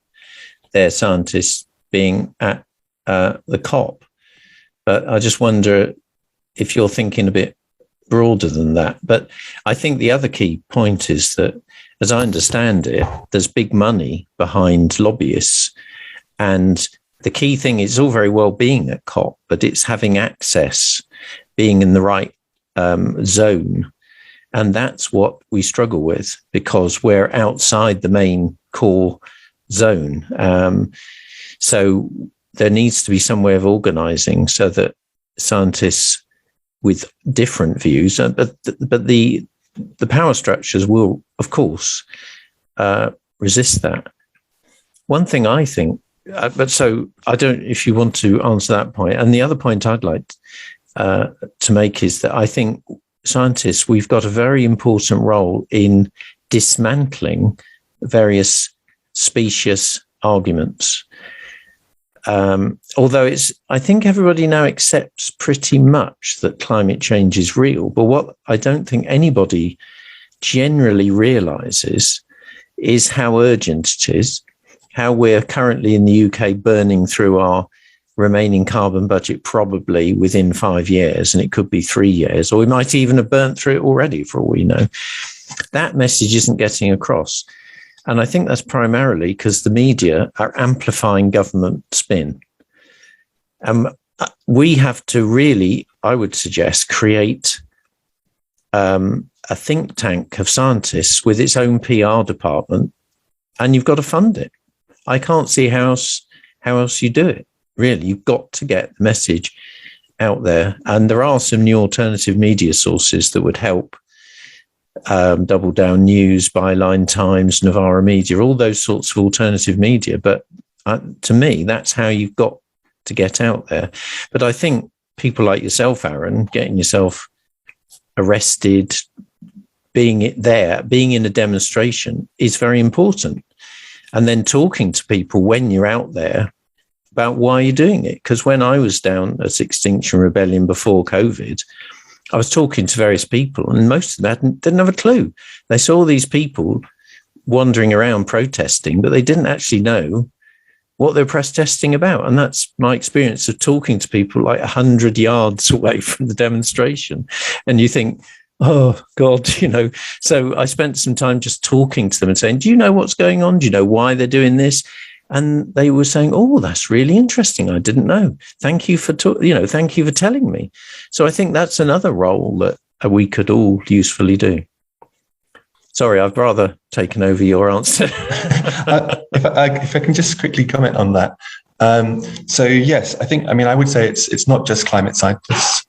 their scientists being at the COP. But I just wonder if you're thinking a bit broader than that. But I think the other key point is that, as I understand it, there's big money behind lobbyists. And the key thing is all very well being at COP, but it's having access, being in the right zone. And that's what we struggle with, because we're outside the main core zone. So there needs to be some way of organizing so that scientists with different views, but the power structures will, of course, resist that. One thing I think, but so I don't, if you want to answer that point. And the other point I'd like to make is that I think scientists, we've got a very important role in dismantling various specious arguments. Although I think everybody now accepts pretty much that climate change is real. But what I don't think anybody generally realizes is how urgent it is, how we're currently in the UK burning through our remaining carbon budget probably within 5 years, and it could be 3 years, or we might even have burnt through it already for all we know. That message isn't getting across. And I think that's primarily because the media are amplifying government spin. We have to really, I would suggest, create a think tank of scientists with its own PR department, and you've got to fund it. I can't see how else you do it. Really, you've got to get the message out there. And there are some new alternative media sources that would help. Double Down News, Byline Times, Novara Media, all those sorts of alternative media. But to me, that's how you've got to get out there. But I think people like yourself, Aaron, getting yourself arrested, being in a demonstration is very important. And then talking to people when you're out there about why you're doing it. Because when I was down at Extinction Rebellion before COVID, I was talking to various people, and most of them didn't have a clue. They saw these people wandering around protesting, but they didn't actually know what they're protesting about. And that's my experience of talking to people like 100 yards away from the demonstration. And you think, oh, God, So I spent some time just talking to them and saying, do you know what's going on? Do you know why they're doing this? And they were saying, oh, that's really interesting. I didn't know. Thank you for thank you for telling me. So I think that's another role that we could all usefully do. Sorry, I've rather taken over your answer. If I can just quickly comment on that. So yes, I would say it's not just climate scientists.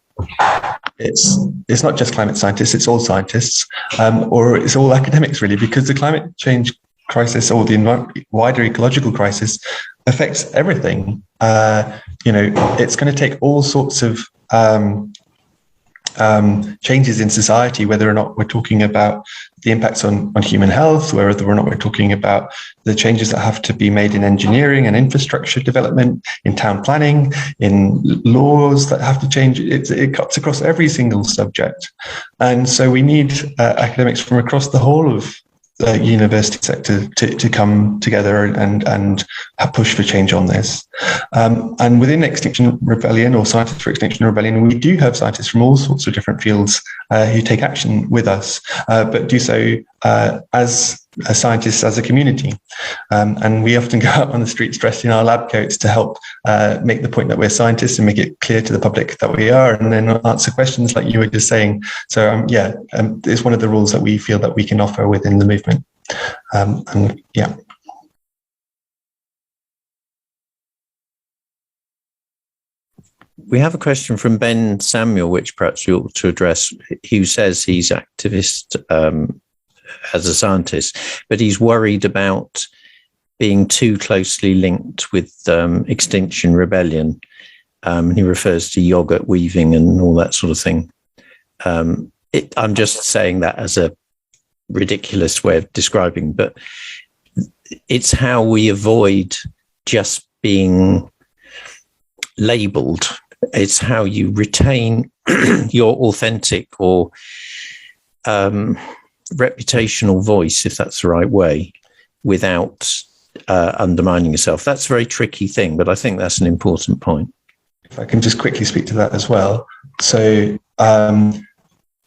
It's not just climate scientists, it's all scientists, or it's all academics really, because the climate change crisis or the wider ecological crisis affects everything. It's going to take all sorts of changes in society, whether or not we're talking about the impacts on human health, whether or not we're talking about the changes that have to be made in engineering and infrastructure development, in town planning, in laws that have to change. It cuts across every single subject. And so we need academics from across the whole of the university sector to come together and push for change on this. And within Extinction Rebellion, or Scientists for Extinction Rebellion, we do have scientists from all sorts of different fields who take action with us, but do so as scientists, as a community. And we often go out on the streets dressed in our lab coats to help make the point that we're scientists and make it clear to the public that we are, and then answer questions like you were just saying. So it's one of the roles that we feel that we can offer within the movement. We have a question from Ben Samuel, which perhaps you ought to address. He says he's activist as a scientist, but he's worried about being too closely linked with Extinction Rebellion. He refers to yogurt weaving and all that sort of thing. I'm just saying that as a ridiculous way of describing, but it's how we avoid just being labelled. It's how you retain your authentic or reputational voice, if that's the right way, without undermining yourself. That's a very tricky thing, but I think that's an important point. If I can just quickly speak to that as well. So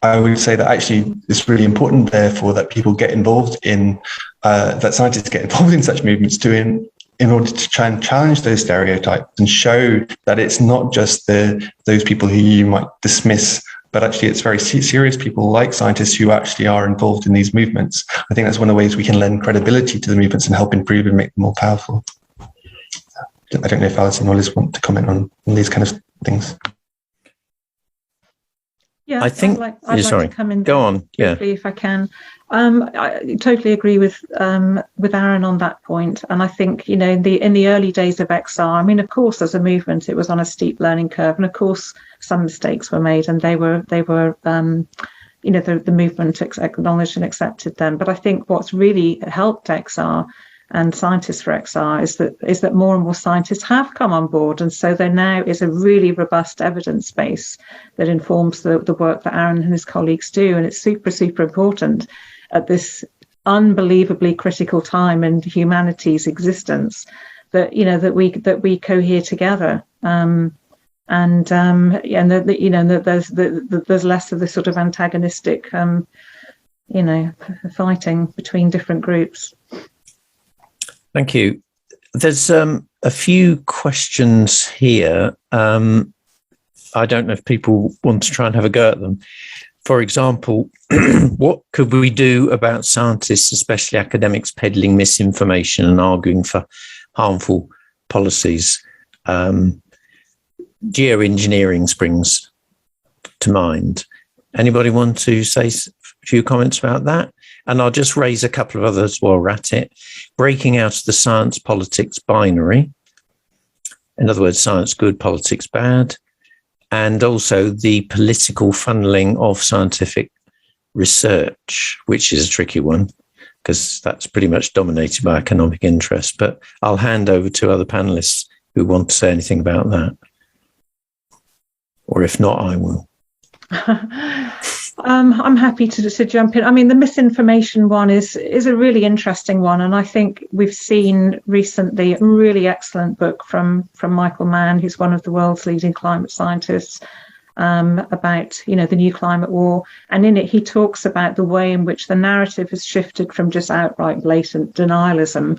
I would say that actually it's really important, therefore, that people get involved in, that scientists get involved in such movements in order to try and challenge those stereotypes and show that it's not just those people who you might dismiss, but actually it's very serious people like scientists who actually are involved in these movements. I think that's one of the ways we can lend credibility to the movements and help improve and make them more powerful. I don't know if Alison or Liz want to comment on these kind of things. Yeah, I think. I'd like to come in. Go on. Yeah, if I can. I totally agree with Aaron on that point, and I think in the early days of XR, I mean, of course, as a movement, it was on a steep learning curve, and of course, some mistakes were made, and they were the movement acknowledged and accepted them. But I think what's really helped XR and Scientists for XR is that more and more scientists have come on board, and so there now is a really robust evidence base that informs the work that Aaron and his colleagues do, and it's super, super important at this unbelievably critical time in humanity's existence that we cohere together there's less of the sort of antagonistic, fighting between different groups. Thank you. There's a few questions here. I don't know if people want to try and have a go at them. For example, what could we do about scientists, especially academics, peddling misinformation and arguing for harmful policies? Geoengineering springs to mind. Anybody want to say a few comments about that? And I'll just raise a couple of others while we're at it. Breaking out of the science politics binary. In other words, science good, politics bad. And also the political funneling of scientific research, which is a tricky one, because that's pretty much dominated by economic interest. But I'll hand over to other panelists who want to say anything about that. Or if not, I will. I'm happy to jump in. I mean, the misinformation one is a really interesting one, and I think we've seen recently a really excellent book from Michael Mann, who's one of the world's leading climate scientists, about the new climate war, and in it he talks about the way in which the narrative has shifted from just outright blatant denialism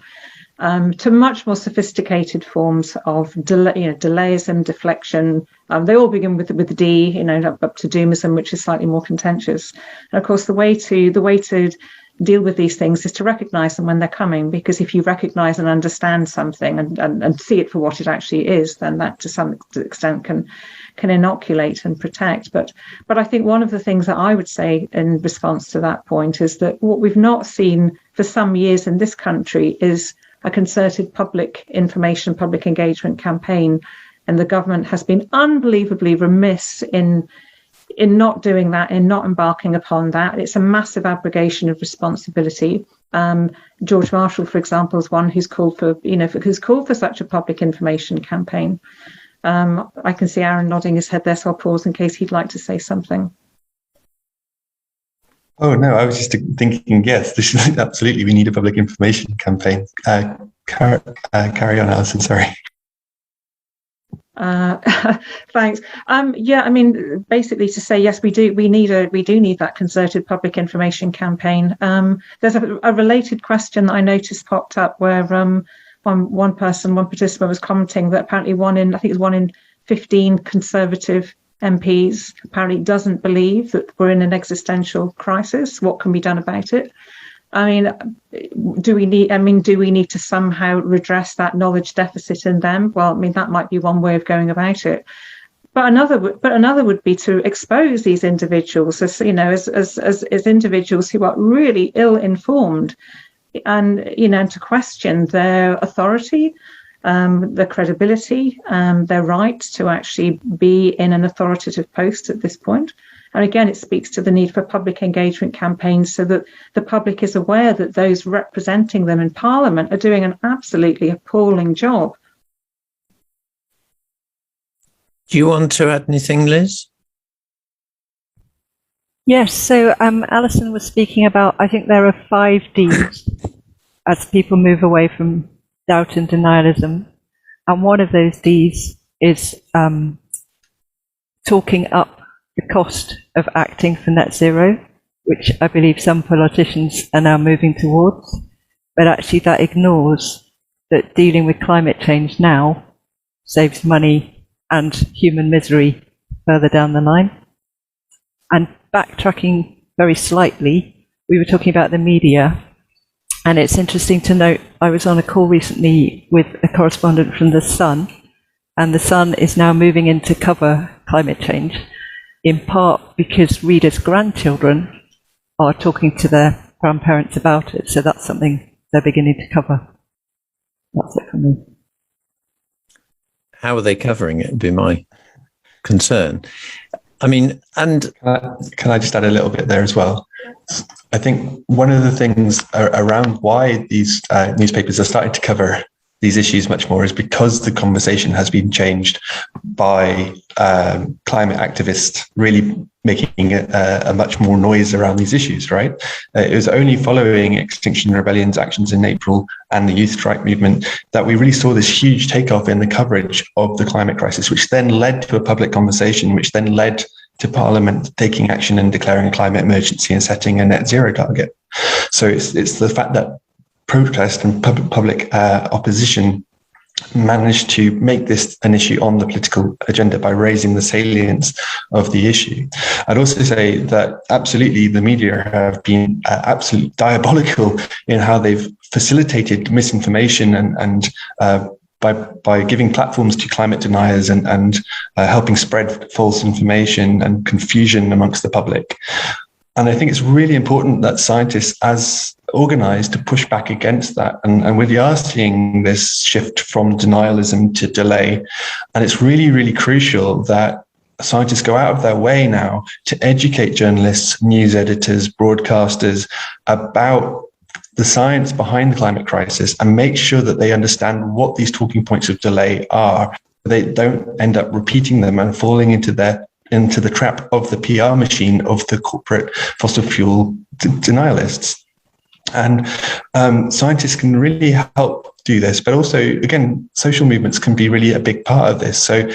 to much more sophisticated forms of delayism, deflection. They all begin with the D, up to doomism, which is slightly more contentious. And of course, the way to deal with these things is to recognise them when they're coming, because if you recognise and understand something and see it for what it actually is, then that to some extent can inoculate and protect. But I think one of the things that I would say in response to that point is that what we've not seen for some years in this country is a concerted public information, public engagement campaign, and the government has been unbelievably remiss in not doing that, in not embarking upon that. It's a massive abrogation of responsibility. George Marshall, for example, is one who's called for such a public information campaign. I can see Aaron nodding his head there, so I'll pause in case he'd like to say something. Oh, no, I was just thinking, yes, this is absolutely, we need a public information campaign. Carry on, Alison, sorry. Thanks. I mean, basically to say, yes, we do need that concerted public information campaign. There's a related question that I noticed popped up where one participant was commenting that apparently one in 15 Conservative MPs apparently doesn't believe that we're in an existential crisis. What can be done about it? I mean, do we need to somehow redress that knowledge deficit in them? Well, I mean, that might be one way of going about it. But another would be to expose these individuals as individuals who are really ill-informed, and to question their authority, their credibility, their right to actually be in an authoritative post at this point. And again, it speaks to the need for public engagement campaigns so that the public is aware that those representing them in Parliament are doing an absolutely appalling job. Do you want to add anything, Liz? Yes, so Alison was speaking about, I think there are 5 Ds as people move away from doubt and denialism. And one of those Ds is talking up the cost of acting for net zero, which I believe some politicians are now moving towards. But actually that ignores that dealing with climate change now saves money and human misery further down the line. And backtracking very slightly, we were talking about the media, and it's interesting to note, I was on a call recently with a correspondent from The Sun, and The Sun is now moving in to cover climate change, in part because readers' grandchildren are talking to their grandparents about it, so that's something they're beginning to cover. That's it for me. How are they covering it would be my concern. I mean, and can I just add a little bit there as well? I think one of the things around why these newspapers are starting to cover these issues much more is because the conversation has been changed by climate activists really making a much more noise around these issues, right? It was only following Extinction Rebellion's actions in April and the youth strike movement that we really saw this huge takeoff in the coverage of the climate crisis, which then led to a public conversation, which then led to Parliament taking action and declaring a climate emergency and setting a net zero target. So it's the fact that protest and public opposition managed to make this an issue on the political agenda by raising the salience of the issue. I'd also say that absolutely the media have been absolutely diabolical in how they've facilitated misinformation and by giving platforms to climate deniers and helping spread false information and confusion amongst the public. And I think it's really important that scientists as organized to push back against that. And we are seeing this shift from denialism to delay. And it's really, really crucial that scientists go out of their way now to educate journalists, news editors, broadcasters about the science behind the climate crisis and make sure that they understand what these talking points of delay are. They don't end up repeating them and falling into the trap of the PR machine of the corporate fossil fuel denialists. And scientists can really help do this, but also, again, social movements can be really a big part of this. So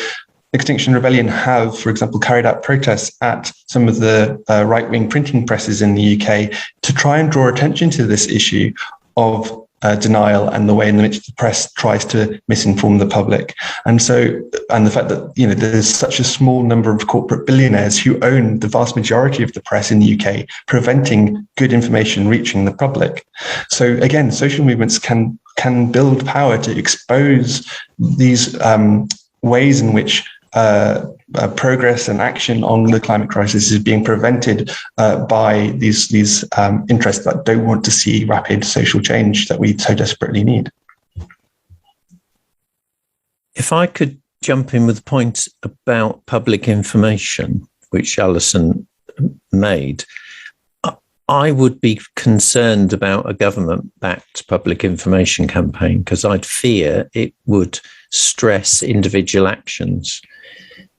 Extinction Rebellion have, for example, carried out protests at some of the right-wing printing presses in the UK to try and draw attention to this issue of denial and the way in which the press tries to misinform the public. And the fact that, there's such a small number of corporate billionaires who own the vast majority of the press in the UK, preventing good information reaching the public. So again, social movements can build power to expose these ways in which progress and action on the climate crisis is being prevented by these interests that don't want to see rapid social change that we so desperately need. If I could jump in with a point about public information, which Alison made, I would be concerned about a government-backed public information campaign because I'd fear it would stress individual actions.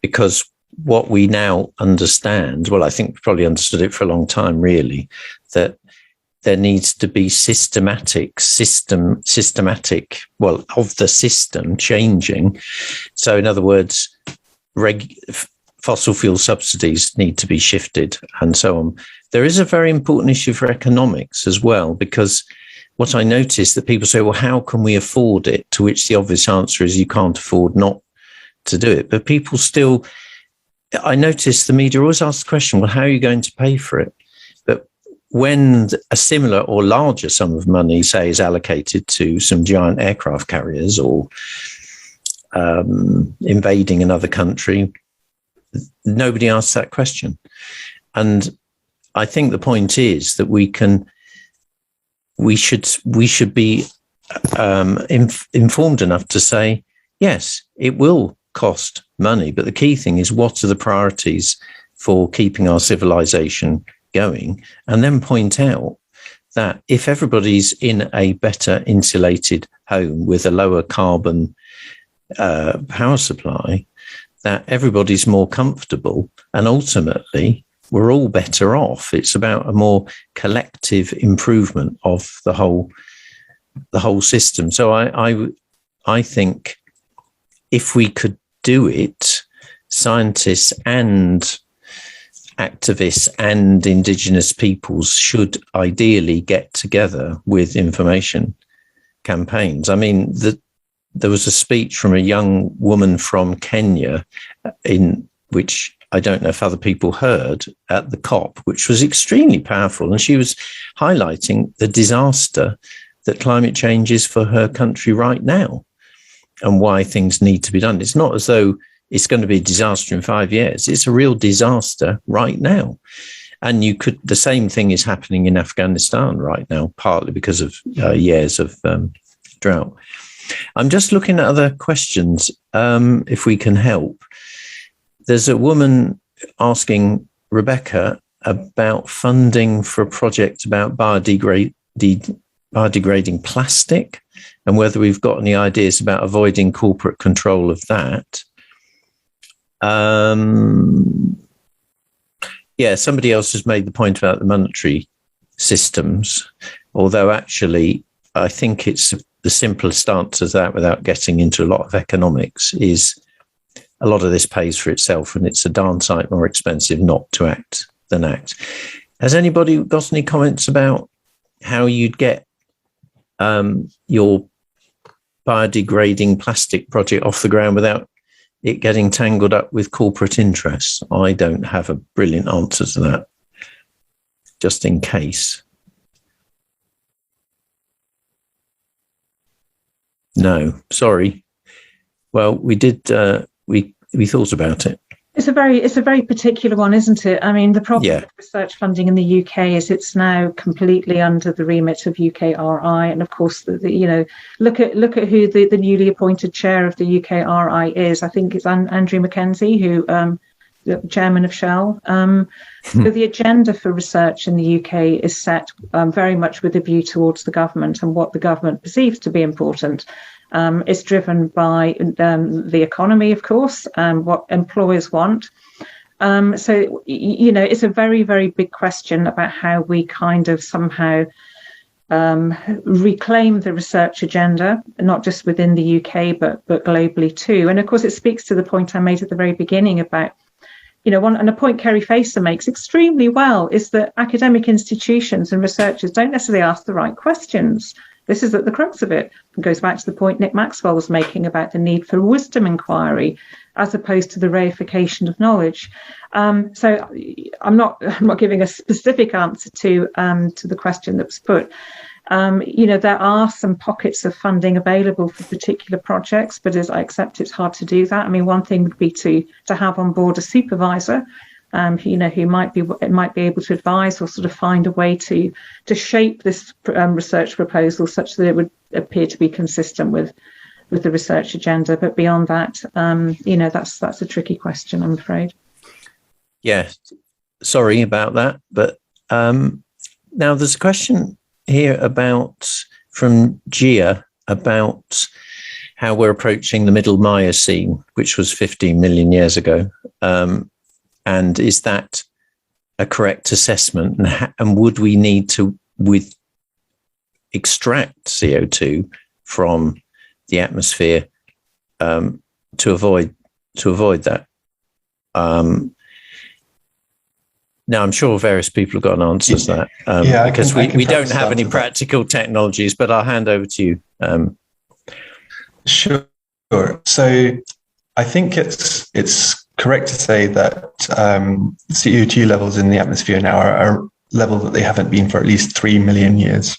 Because what we now understand, well, I think we've probably understood it for a long time, really, that there needs to be systematic, of the system changing. So in other words, fossil fuel subsidies need to be shifted and so on. There is a very important issue for economics as well, because what I noticed that people say, well, how can we afford it? To which the obvious answer is you can't afford not to do it. But people still, I noticed the media always asks the question, well, how are you going to pay for it? But when a similar or larger sum of money, say, is allocated to some giant aircraft carriers or invading another country, nobody asks that question. And I think the point is that we should be informed enough to say, yes, it will cost money, but the key thing is what are the priorities for keeping our civilization going, and then point out that if everybody's in a better insulated home with a lower carbon power supply, that everybody's more comfortable and ultimately we're all better off. It's about a more collective improvement of the whole system. So I think if we could do it, scientists and activists and indigenous peoples should ideally get together with information campaigns. I mean, there was a speech from a young woman from Kenya in which I don't know if other people heard at the COP, which was extremely powerful. And she was highlighting the disaster that climate change is for her country right now and why things need to be done. It's not as though it's going to be a disaster in 5 years. It's a real disaster right now. And the same thing is happening in Afghanistan right now, partly because of years of drought. I'm just looking at other questions, if we can help. There's a woman asking Rebecca about funding for a project about biodegradable biodegrading plastic and whether we've got any ideas about avoiding corporate control of that. Yeah, somebody else has made the point about the monetary systems, although actually I think it's the simplest answer to that, without getting into a lot of economics, is a lot of this pays for itself, and it's a darn sight more expensive not to act than act. Has anybody got any comments about how you'd get your biodegrading plastic project off the ground without it getting tangled up with corporate interests? I don't have a brilliant answer to that, just in case. No, sorry. Well, we did, we thought about it. It's a very particular one, isn't it? I mean, the problem with research funding in the UK is it's now completely under the remit of UKRI, and of course, look at who the newly appointed chair of the UKRI is. I think it's Andrew Mackenzie, who the chairman of Shell. So the agenda for research in the UK is set very much with a view towards the government and what the government perceives to be important. It's driven by the economy, of course, what employers want. So, it's a very, very big question about how we kind of somehow reclaim the research agenda, not just within the UK, but globally too. And of course, it speaks to the point I made at the very beginning about, and a point Kerry Facer makes extremely well is that academic institutions and researchers don't necessarily ask the right questions. This is at the crux of it. It goes back to the point Nick Maxwell was making about the need for wisdom inquiry, as opposed to the reification of knowledge. So I'm not giving a specific answer to the question that was put. There are some pockets of funding available for particular projects, but as I accept, it's hard to do that. I mean, one thing would be to have on board a supervisor, who might be able to advise or sort of find a way to shape this research proposal such that it would appear to be consistent with the research agenda. But beyond that, that's a tricky question, I'm afraid. Yeah, sorry about that. But now there's a question here from Gia about how we're approaching the middle Miocene, which was 15 million years ago. And is that a correct assessment? And would we need to extract CO2 from the atmosphere to avoid that? Now, I'm sure various people have got an answer to that because we don't have any practical technologies. But I'll hand over to you. Sure. So I think it's correct to say that CO2 levels in the atmosphere now are a level that they haven't been for at least 3 million years.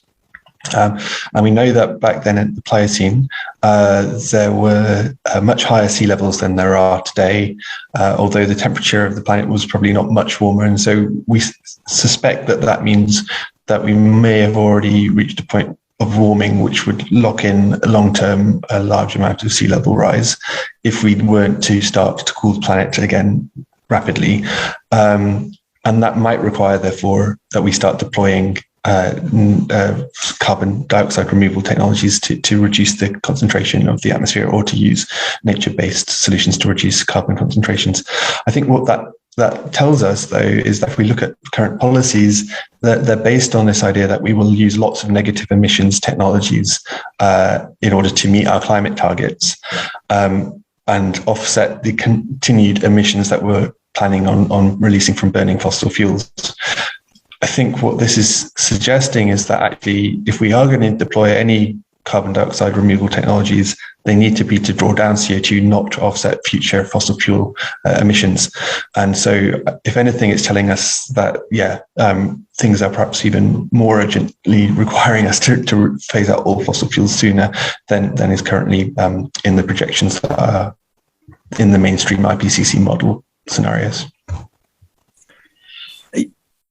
And we know that back then in the Pliocene, there were much higher sea levels than there are today, although the temperature of the planet was probably not much warmer. And so we suspect that means that we may have already reached a point of warming which would lock in long-term a large amount of sea level rise if we weren't to start to cool the planet again rapidly. And that might require, therefore, that we start deploying carbon dioxide removal technologies to reduce the concentration of the atmosphere, or to use nature-based solutions to reduce carbon concentrations. I think what that tells us, though, is that if we look at current policies, that they're based on this idea that we will use lots of negative emissions technologies in order to meet our climate targets and offset the continued emissions that we're planning on releasing from burning fossil fuels. I think what this is suggesting is that actually, if we are going to deploy any carbon dioxide removal technologies, they need to be to draw down CO2, not to offset future fossil fuel emissions. And so, if anything, it's telling us that, things are perhaps even more urgently requiring us to phase out all fossil fuels sooner than is currently in the projections that are in the mainstream IPCC model scenarios.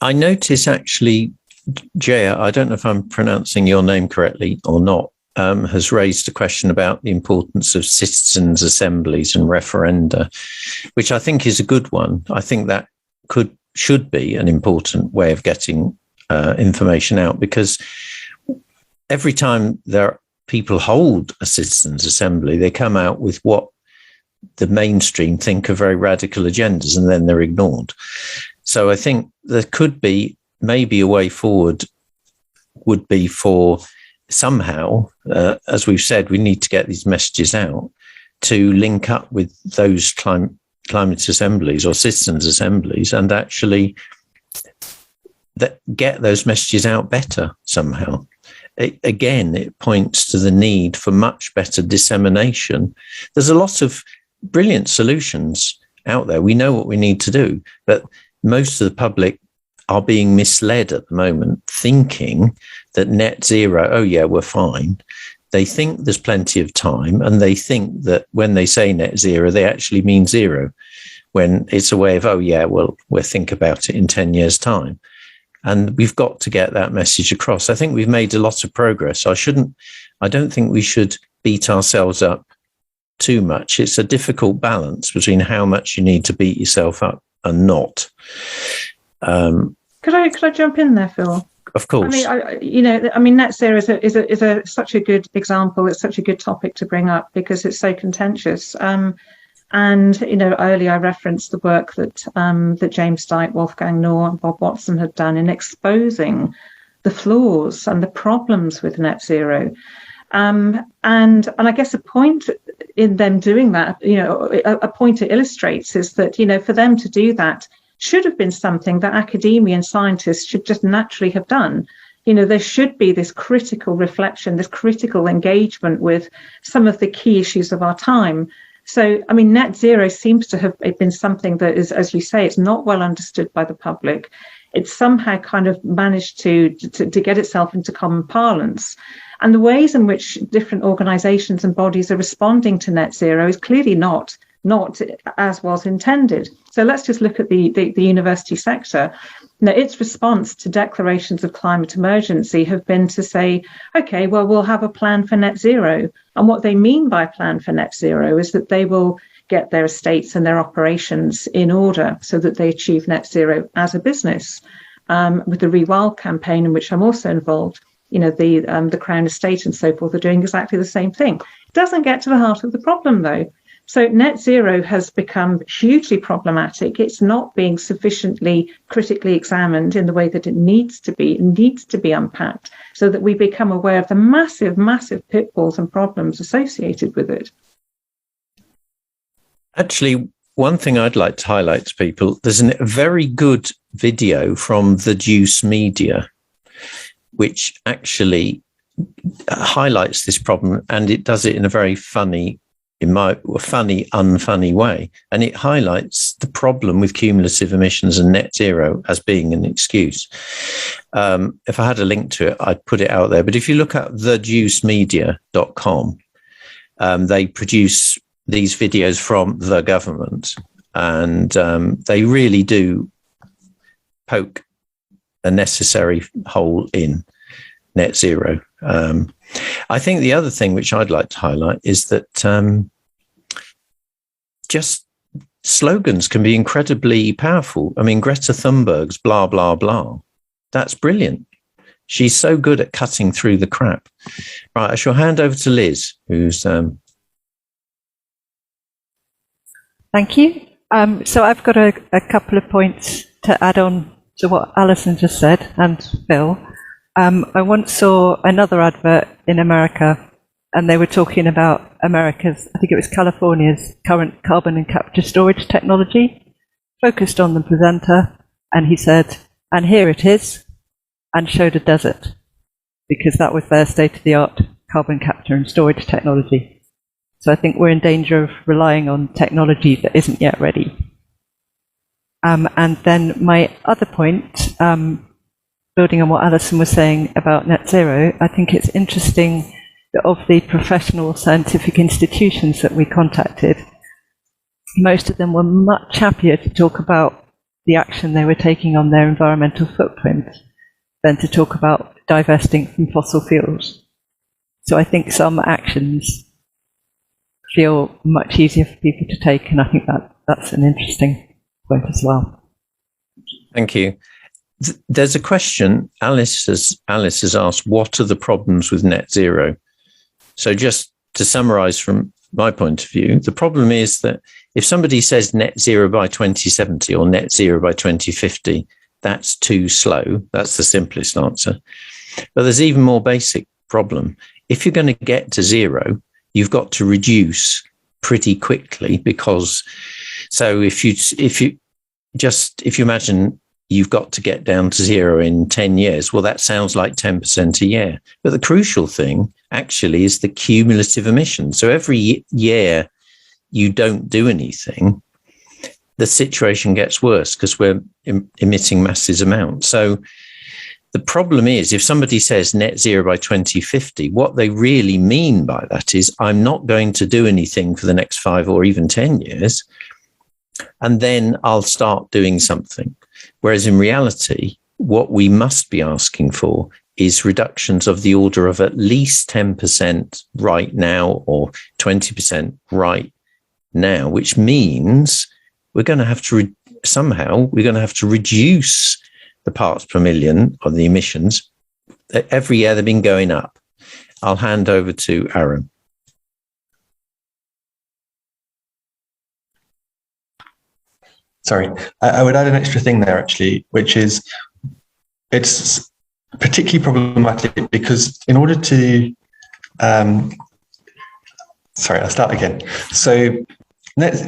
I notice actually, Jaya, I don't know if I'm pronouncing your name correctly or not, has raised a question about the importance of citizens' assemblies and referenda, which I think is a good one. I think that should be an important way of getting information out, because every time people hold a citizens' assembly, they come out with what the mainstream think are very radical agendas, and then they're ignored. So I think there could be maybe a way forward would be for somehow, as we've said, we need to get these messages out to link up with those climate assemblies or citizens' assemblies and actually get those messages out better somehow. It points to the need for much better dissemination. There's a lot of brilliant solutions out there. We know what we need to do, but most of the public are being misled at the moment, thinking that net zero, oh yeah, we're fine. They think there's plenty of time, and they think that when they say net zero, they actually mean zero, when it's a way of, oh yeah, well, we'll think about it in 10 years' time. And we've got to get that message across. I think we've made a lot of progress. I don't think we should beat ourselves up too much. It's a difficult balance between how much you need to beat yourself up and not. Could I jump in there, Phil? Of course. I mean, net zero is such a good example. It's such a good topic to bring up because it's so contentious. And earlier I referenced the work that James Dyke, Wolfgang Knorr, and Bob Watson had done in exposing the flaws and the problems with net zero. And I guess a point in them doing that, a point it illustrates is that for them to do that should have been something that academia and scientists should just naturally have done. There should be this critical reflection, this critical engagement with some of the key issues of our time. So, I mean, net zero seems to have been something that is, as you say, it's not well understood by the public. It's somehow kind of managed to get itself into common parlance. And the ways in which different organisations and bodies are responding to net zero is clearly not as was intended. So let's just look at the university sector. Now, its response to declarations of climate emergency have been to say, OK, well, we'll have a plan for net zero. And what they mean by plan for net zero is that they will get their estates and their operations in order so that they achieve net zero as a business. With the Rewild campaign, in which I'm also involved, the Crown Estate and so forth are doing exactly the same thing. It doesn't get to the heart of the problem, though. So net zero has become hugely problematic. It's not being sufficiently critically examined in the way that it needs to be. It needs to be unpacked so that we become aware of the massive, massive pitfalls and problems associated with it. Actually, one thing I'd like to highlight to people, there's a very good video from the Juice Media, which actually highlights this problem, and it does it in a very funny, unfunny way. And it highlights the problem with cumulative emissions and net zero as being an excuse. If I had a link to it, I'd put it out there. But if you look at thejuicemedia.com, they produce these videos from the government, and they really do poke a necessary hole in net zero. I think the other thing which I'd like to highlight is that just slogans can be incredibly powerful. I mean, Greta Thunberg's blah, blah, blah. That's brilliant. She's so good at cutting through the crap. Right, I shall hand over to Liz, who's... Thank you. So I've got a couple of points to add on to what Alison just said, and Phil. I once saw another advert in America, and they were talking about America's, I think it was California's, current carbon and capture storage technology, focused on the presenter, and he said, and here it is, and showed a desert, because that was their state-of-the-art carbon capture and storage technology. So I think we're in danger of relying on technology that isn't yet ready. And then my other point, building on what Alison was saying about net zero, I think it's interesting that of the professional scientific institutions that we contacted, most of them were much happier to talk about the action they were taking on their environmental footprint than to talk about divesting from fossil fuels. So I think some actions feel much easier for people to take, and I think that's an interesting point as well. Thank you. there's a question. Alice has asked, what are the problems with net zero? So just to summarize from my point of view, the problem is that if somebody says net zero by 2070 or net zero by 2050, that's too slow. That's the simplest answer. But there's even more basic problem. If you're going to get to zero, you've got to reduce pretty quickly, because so if you imagine you've got to get down to zero in 10 years, well, that sounds like 10% a year. But the crucial thing actually is the cumulative emissions. So every year you don't do anything, the situation gets worse because we're emitting massive amounts. So the problem is, if somebody says net zero by 2050, what they really mean by that is, I'm not going to do anything for the next 5 or even 10 years, and then I'll start doing something. Whereas in reality, what we must be asking for is reductions of the order of at least 10% right now, or 20% right now, which means we're going to have to reduce the parts per million of the emissions. Every year they've been going up. I'll hand over to Aaron. Sorry, I would add an extra thing there actually, which is it's particularly problematic because in order to, sorry, I'll start again. So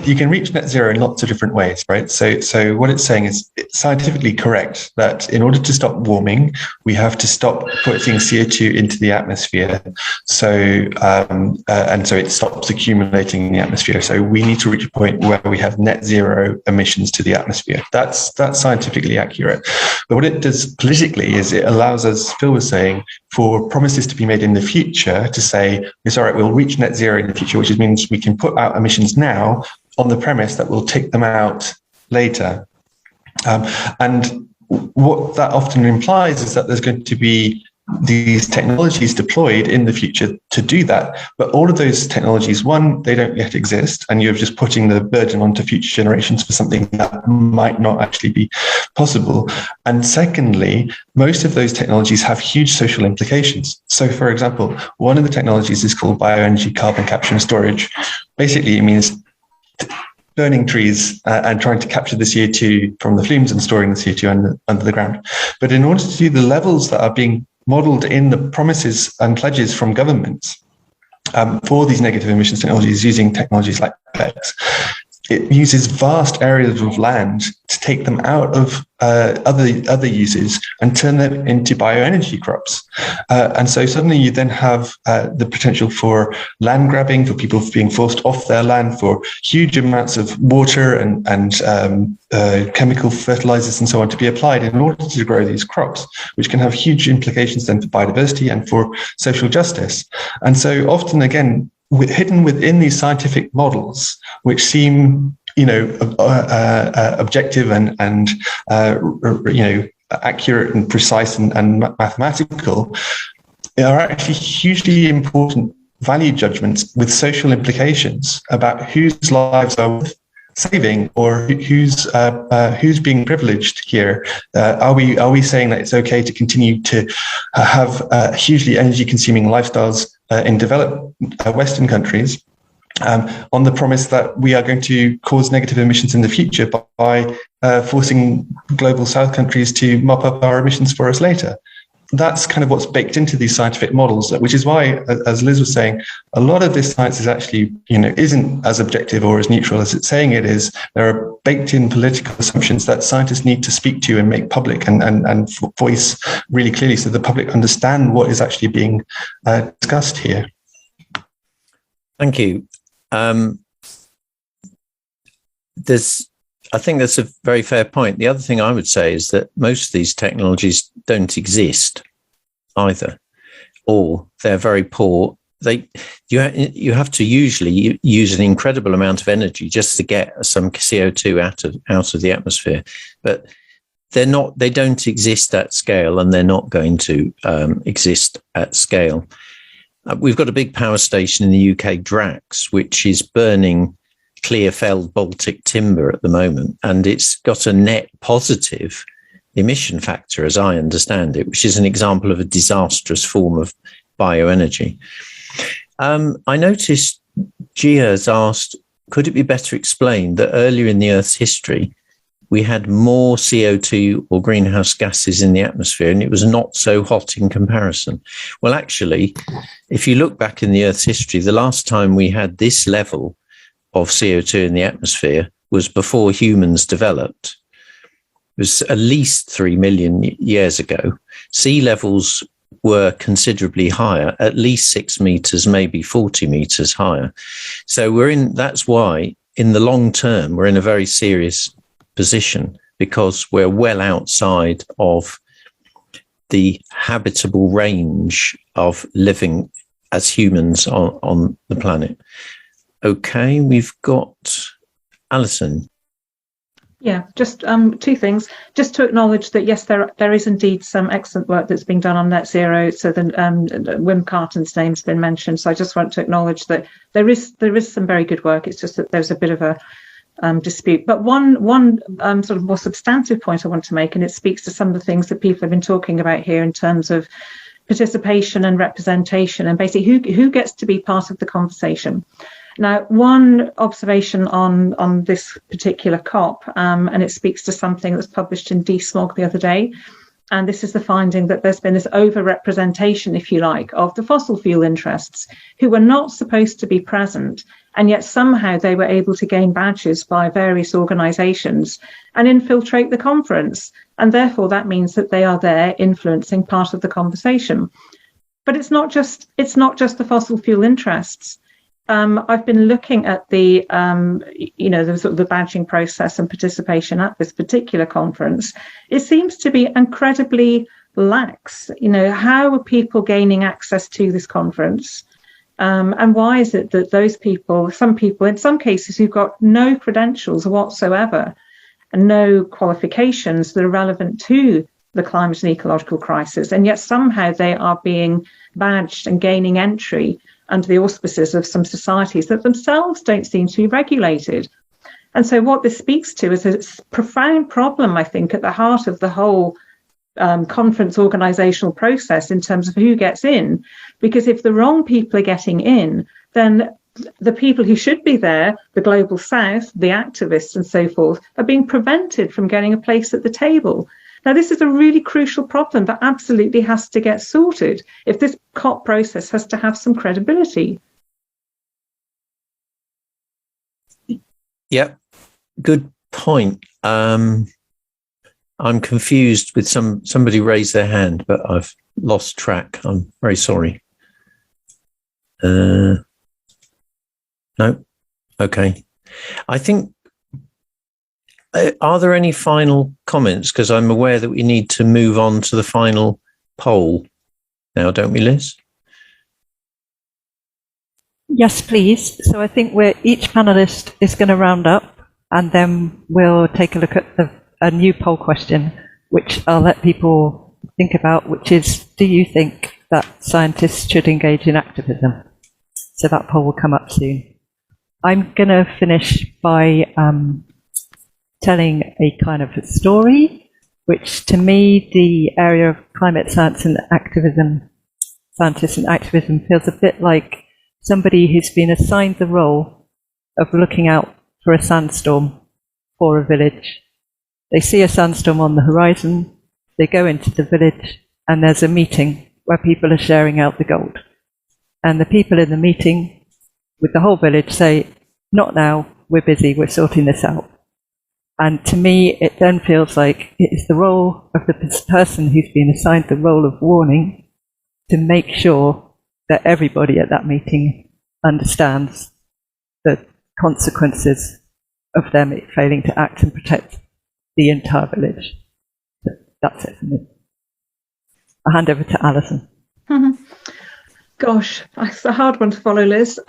you can reach net zero in lots of different ways, right? So what it's saying is it's scientifically correct that in order to stop warming, we have to stop putting CO2 into the atmosphere. So and so it stops accumulating in the atmosphere. So we need to reach a point where we have net zero emissions to the atmosphere. That's scientifically accurate. But what it does politically is it allows us, Phil was saying, for promises to be made in the future to say, it's all right, we'll reach net zero in the future, which means we can put out emissions now on the premise that we'll take them out later. And what that often implies is that there's going to be these technologies deployed in the future to do that. But all of those technologies, one, they don't yet exist, and you're just putting the burden onto future generations for something that might not actually be possible. And secondly, most of those technologies have huge social implications. So for example, one of the technologies is called bioenergy carbon capture and storage. Basically, it means burning trees and trying to capture the CO2 from the flumes and storing the CO2 under the ground. But in order to do the levels that are being modelled in the promises and pledges from governments for these negative emissions technologies using technologies like PEX, it uses vast areas of land to take them out of other uses and turn them into bioenergy crops. And so suddenly you then have the potential for land grabbing, for people being forced off their land, for huge amounts of water and chemical fertilizers and so on to be applied in order to grow these crops, which can have huge implications then for biodiversity and for social justice. And so often, again, hidden within these scientific models, which seem, objective and accurate and precise and mathematical, are actually hugely important value judgments with social implications about whose lives are worth saving or who's being privileged here. Are we saying that it's okay to continue to have hugely energy-consuming lifestyles in developed Western countries on the promise that we are going to cause negative emissions in the future by forcing global South countries to mop up our emissions for us later? That's kind of what's baked into these scientific models, which is why, as Liz was saying, a lot of this science is actually, isn't as objective or as neutral as it's saying it is. There are baked in political assumptions that scientists need to speak to and make public and voice really clearly so the public understand what is actually being discussed here. Thank you. I think that's a very fair point. The other thing I would say is that most of these technologies don't exist either, or they're very poor. You have to usually use an incredible amount of energy just to get some CO2 out of the atmosphere, but they don't exist at scale, and they're not going to exist at scale. We've got a big power station in the UK, Drax, which is burning clear felled Baltic timber at the moment, and it's got a net positive emission factor, as I understand it, which is an example of a disastrous form of bioenergy. I noticed Gia has asked, could it be better explained that earlier in the Earth's history, we had more CO2 or greenhouse gases in the atmosphere, and it was not so hot in comparison? Well, actually, if you look back in the Earth's history, the last time we had this level of CO2 in the atmosphere was before humans developed. It was at least 3 million years ago. Sea levels were considerably higher, at least 6 meters, maybe 40 meters higher. So that's why in the long term, we're in a very serious position, because we're well outside of the habitable range of living as humans on the planet. Okay, we've got Alison. Yeah, just two things. Just to acknowledge that, yes, there is indeed some excellent work that's being done on net zero. So the Wim Carton's name's been mentioned. So I just want to acknowledge that there is some very good work. It's just that there's a bit of a dispute. But one sort of more substantive point I want to make, and it speaks to some of the things that people have been talking about here in terms of participation and representation, and basically who gets to be part of the conversation. Now, one observation on this particular COP, and it speaks to something that was published in DSMOG the other day, and this is the finding that there's been this over-representation, if you like, of the fossil fuel interests who were not supposed to be present, and yet somehow they were able to gain badges by various organisations and infiltrate the conference. And therefore, that means that they are there influencing part of the conversation. But it's not just the fossil fuel interests. I've been looking at the sort of the badging process and participation at this particular conference. It seems to be incredibly lax. How are people gaining access to this conference? And why is it that some people, in some cases, who've got no credentials whatsoever and no qualifications that are relevant to the climate and ecological crisis, and yet somehow they are being badged and gaining entry under the auspices of some societies that themselves don't seem to be regulated. And so what this speaks to is a profound problem, I think, at the heart of the whole conference organizational process in terms of who gets in. Because if the wrong people are getting in, then the people who should be there, the global south, the activists and so forth, are being prevented from getting a place at the table. Now, this is a really crucial problem that absolutely has to get sorted if this COP process has to have some credibility. Yep, good point. I'm confused with somebody raised their hand, but I've lost track. I'm very sorry. No? Okay. I think, are there any final comments? Because I'm aware that we need to move on to the final poll now, don't we, Liz? Yes, please. So I think each panelist is going to round up, and then we'll take a look at a new poll question, which I'll let people think about, which is, do you think that scientists should engage in activism? So that poll will come up soon. I'm going to finish by telling a kind of a story, which to me, the area of climate science and activism, scientists and activism, feels a bit like somebody who's been assigned the role of looking out for a sandstorm for a village. They see a sandstorm on the horizon, they go into the village, and there's a meeting where people are sharing out the gold. And the people in the meeting with the whole village say, not now, we're busy, we're sorting this out. And to me, it then feels like it is the role of the person who's been assigned the role of warning to make sure that everybody at that meeting understands the consequences of them failing to act and protect the entire village. That's it for me. I'll hand over to Alison. Mm-hmm. Gosh, that's a hard one to follow, Liz.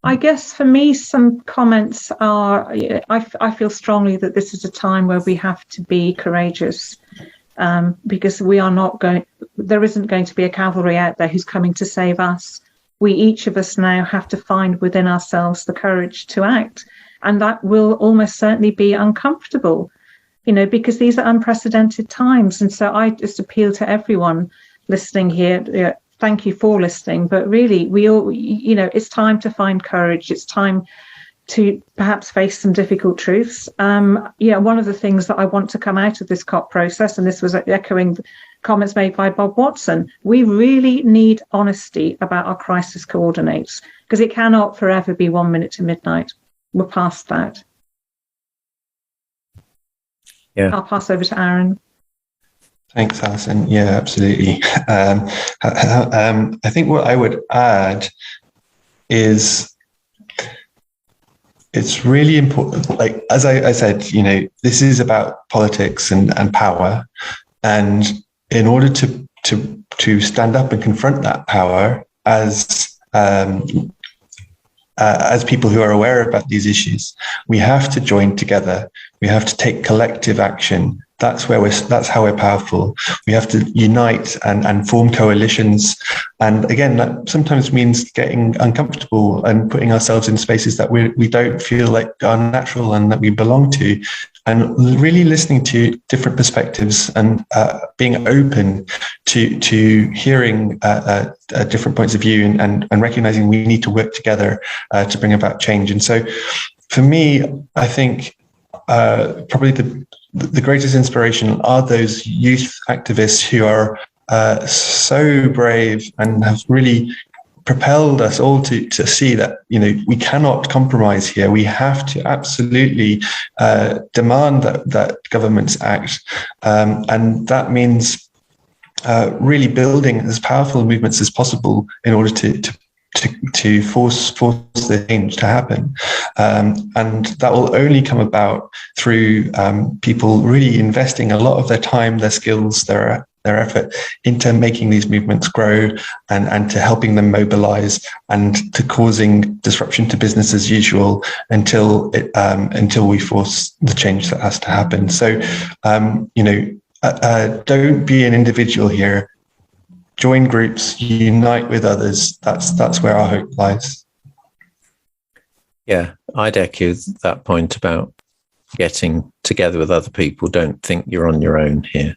I guess for me, some comments are, I feel strongly that this is a time where we have to be courageous, because there isn't going to be a cavalry out there who's coming to save us. We, each of us now, have to find within ourselves the courage to act. And that will almost certainly be uncomfortable. because these are unprecedented times. And so I just appeal to everyone listening here. Thank you for listening. But really, we all, it's time to find courage. It's time to perhaps face some difficult truths. One of the things that I want to come out of this COP process, and this was echoing comments made by Bob Watson, we really need honesty about our crisis coordinates, because it cannot forever be 1 minute to midnight. We're past that. Yeah. I'll pass over to Aaron. Thanks, Alison. Yeah, absolutely. I think what I would add is it's really important. Like, as I said, this is about politics and power. And in order to stand up and confront that power as people who are aware about these issues, we have to join together. We have to take collective action. That's how we're powerful. We have to unite and form coalitions. And again, that sometimes means getting uncomfortable and putting ourselves in spaces that we don't feel like are natural and that we belong to, and really listening to different perspectives and being open to hearing different points of view and recognizing we need to work together to bring about change. And so for me, I think probably the greatest inspiration are those youth activists who are so brave and have really propelled us all to see that we cannot compromise here. We have to absolutely demand that governments act, and that means really building as powerful movements as possible in order to force the change to happen, and that will only come about through people really investing a lot of their time, their skills, their effort into making these movements grow and to helping them mobilize and to causing disruption to business as usual until we force the change that has to happen. So don't be an individual here. Join groups, unite with others. That's where our hope lies. Yeah, I'd echo that point about getting together with other people. Don't think you're on your own here.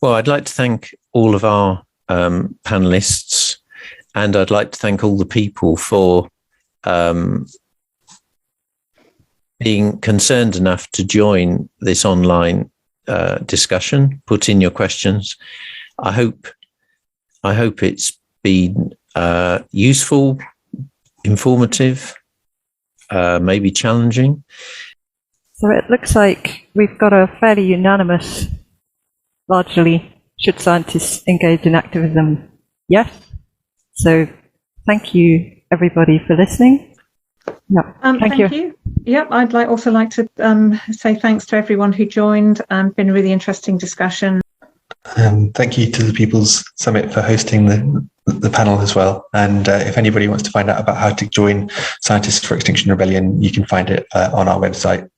Well, I'd like to thank all of our panelists, and I'd like to thank all the people for being concerned enough to join this online discussion, put in your questions. I hope it's been useful, informative, maybe challenging. So it looks like we've got a fairly unanimous, largely, should scientists engage in activism? Yes. So thank you, everybody, for listening. Yeah, thank you. Yep, I'd also like to say thanks to everyone who joined. Been a really interesting discussion. Thank you to the People's Summit for hosting the panel as well. And if anybody wants to find out about how to join Scientists for Extinction Rebellion, you can find it on our website,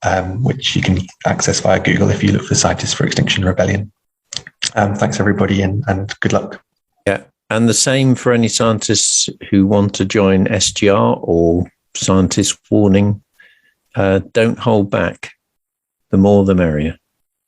which you can access via Google if you look for Scientists for Extinction Rebellion. Thanks, everybody, and good luck. Yeah, and the same for any scientists who want to join SGR or Scientists Warning. Don't hold back. The more, the merrier.